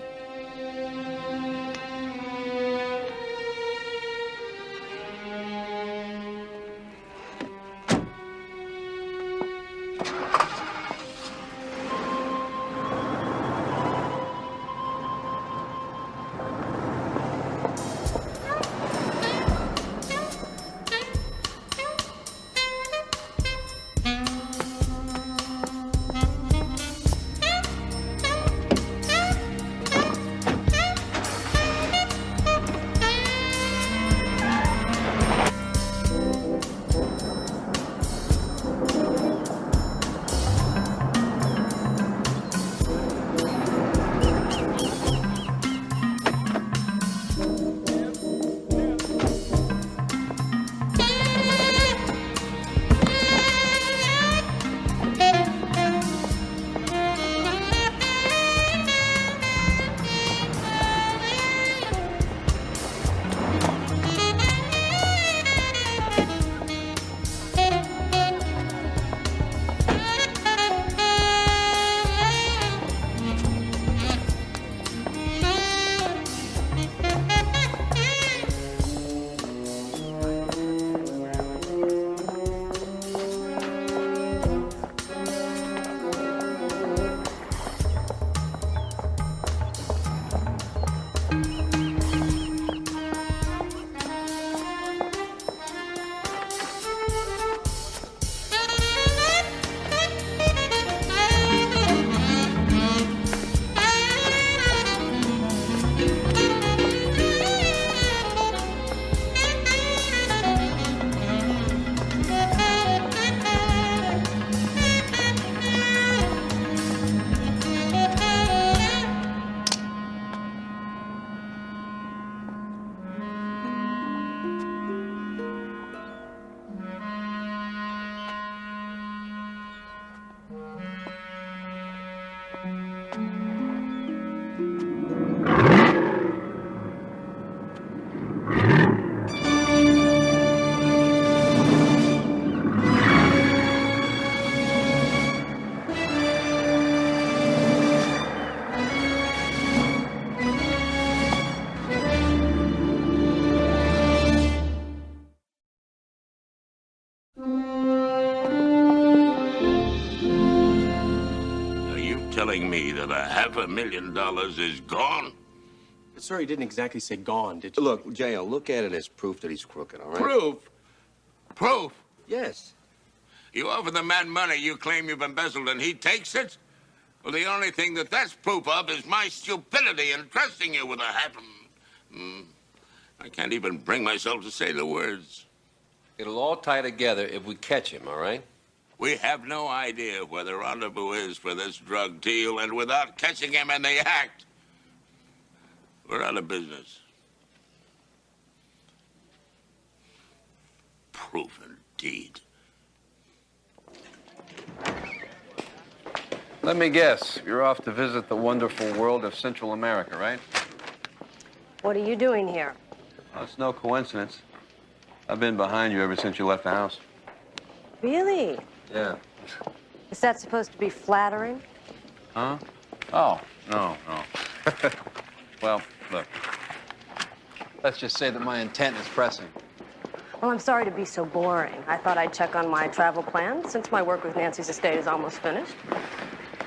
telling me that $500,000 is gone? But, sir, he didn't exactly say gone, did you? Look, J.L., look at it as proof that he's crooked, all right? Proof? Proof? Yes. You offer the man money you claim you've embezzled and he takes it? Well, the only thing that's proof of is my stupidity in trusting you with I can't even bring myself to say the words. It'll all tie together if we catch him, all right? We have no idea where the rendezvous is for this drug deal, and without catching him in the act, we're out of business. Proof indeed. Let me guess. You're off to visit the wonderful world of Central America, right? What are you doing here? Well, it's no coincidence. I've been behind you ever since you left the house. Really? Yeah. Is that supposed to be flattering? Huh? Oh, no. Well, look. Let's just say that my intent is pressing. Well, I'm sorry to be so boring. I thought I'd check on my travel plans since my work with Nancy's estate is almost finished.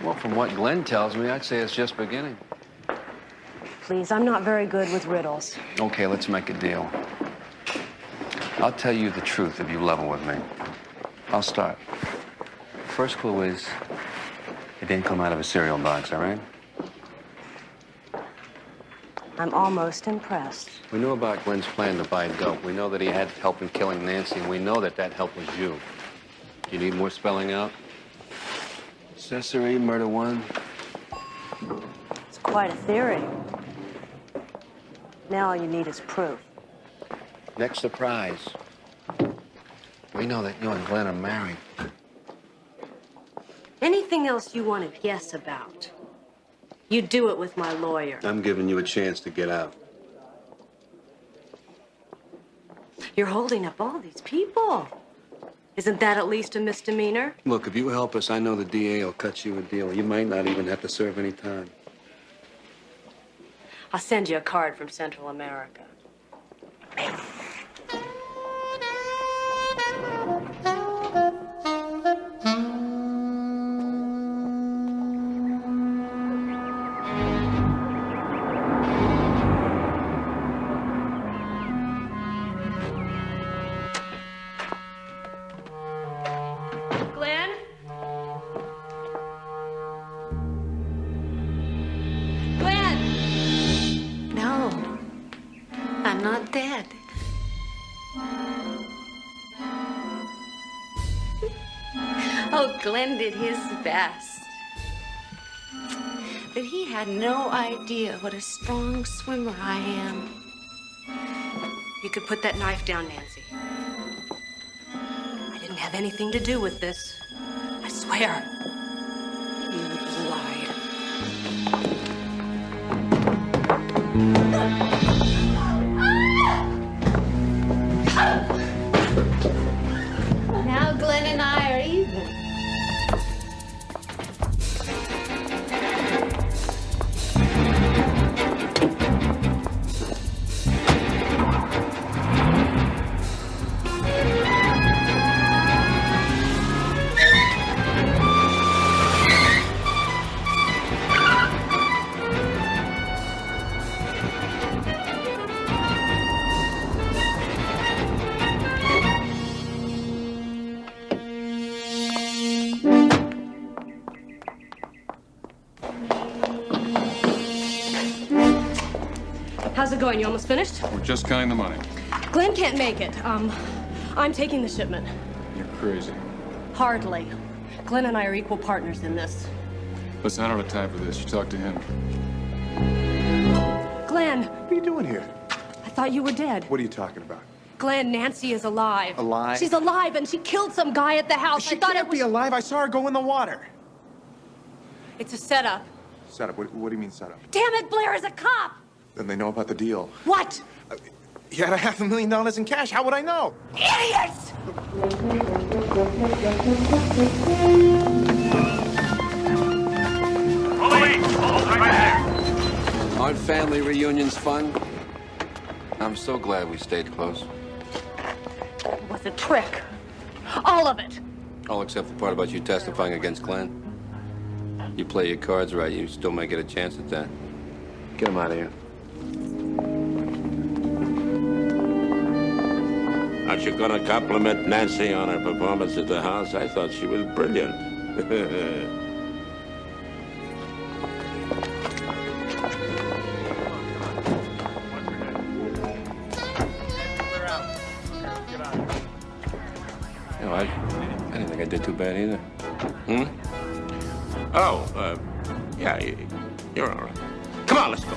Well, from what Glenn tells me, I'd say it's just beginning. Please, I'm not very good with riddles. Okay, let's make a deal. I'll tell you the truth if you level with me. I'll start. First clue is, it didn't come out of a cereal box, all right? I'm almost impressed. We know about Glenn's plan to buy dope. We know that he had help in killing Nancy, and we know that that help was you. Do you need more spelling out? Accessory, murder one. It's quite a theory. Now all you need is proof. Next surprise. We know that you and Glenn are married. Anything else you want to guess about, you do it with my lawyer. I'm giving you a chance to get out. You're holding up all these people. Isn't that at least a misdemeanor? Look, if you help us, I know the DA will cut you a deal. You might not even have to serve any time. I'll send you a card from Central America. Glenn? Glenn! No, I'm not dead. Oh, Glenn did his best. But he had no idea what a strong swimmer I am. You could put that knife down, Nancy. I didn't have anything to do with this. I swear. You liar. Now Glenn and I are even. How's it going? You almost finished? We're just counting the money. Glenn can't make it. I'm taking the shipment. You're crazy. Hardly. Glenn and I are equal partners in this. Listen, I don't have time for this. You talk to him. Glenn! What are you doing here? I thought you were dead. What are you talking about? Glenn, Nancy is alive. Alive? She's alive, and she killed some guy at the house. She I thought can't be alive. I saw her go in the water. It's a setup. Setup? What do you mean setup? Damn it, Blair is a cop! Then they know about the deal. What? You had $500,000 in cash. How would I know? Idiots! Aren't family reunions fun? I'm so glad we stayed close. It was a trick. All of it. All except the part about you testifying against Glenn. You play your cards right, you still might get a chance at that. Get him out of here. Aren't you gonna compliment Nancy on her performance at the house? I thought she was brilliant. You know, I didn't think I did too bad either. Oh, yeah, you're all right. Come on, let's go.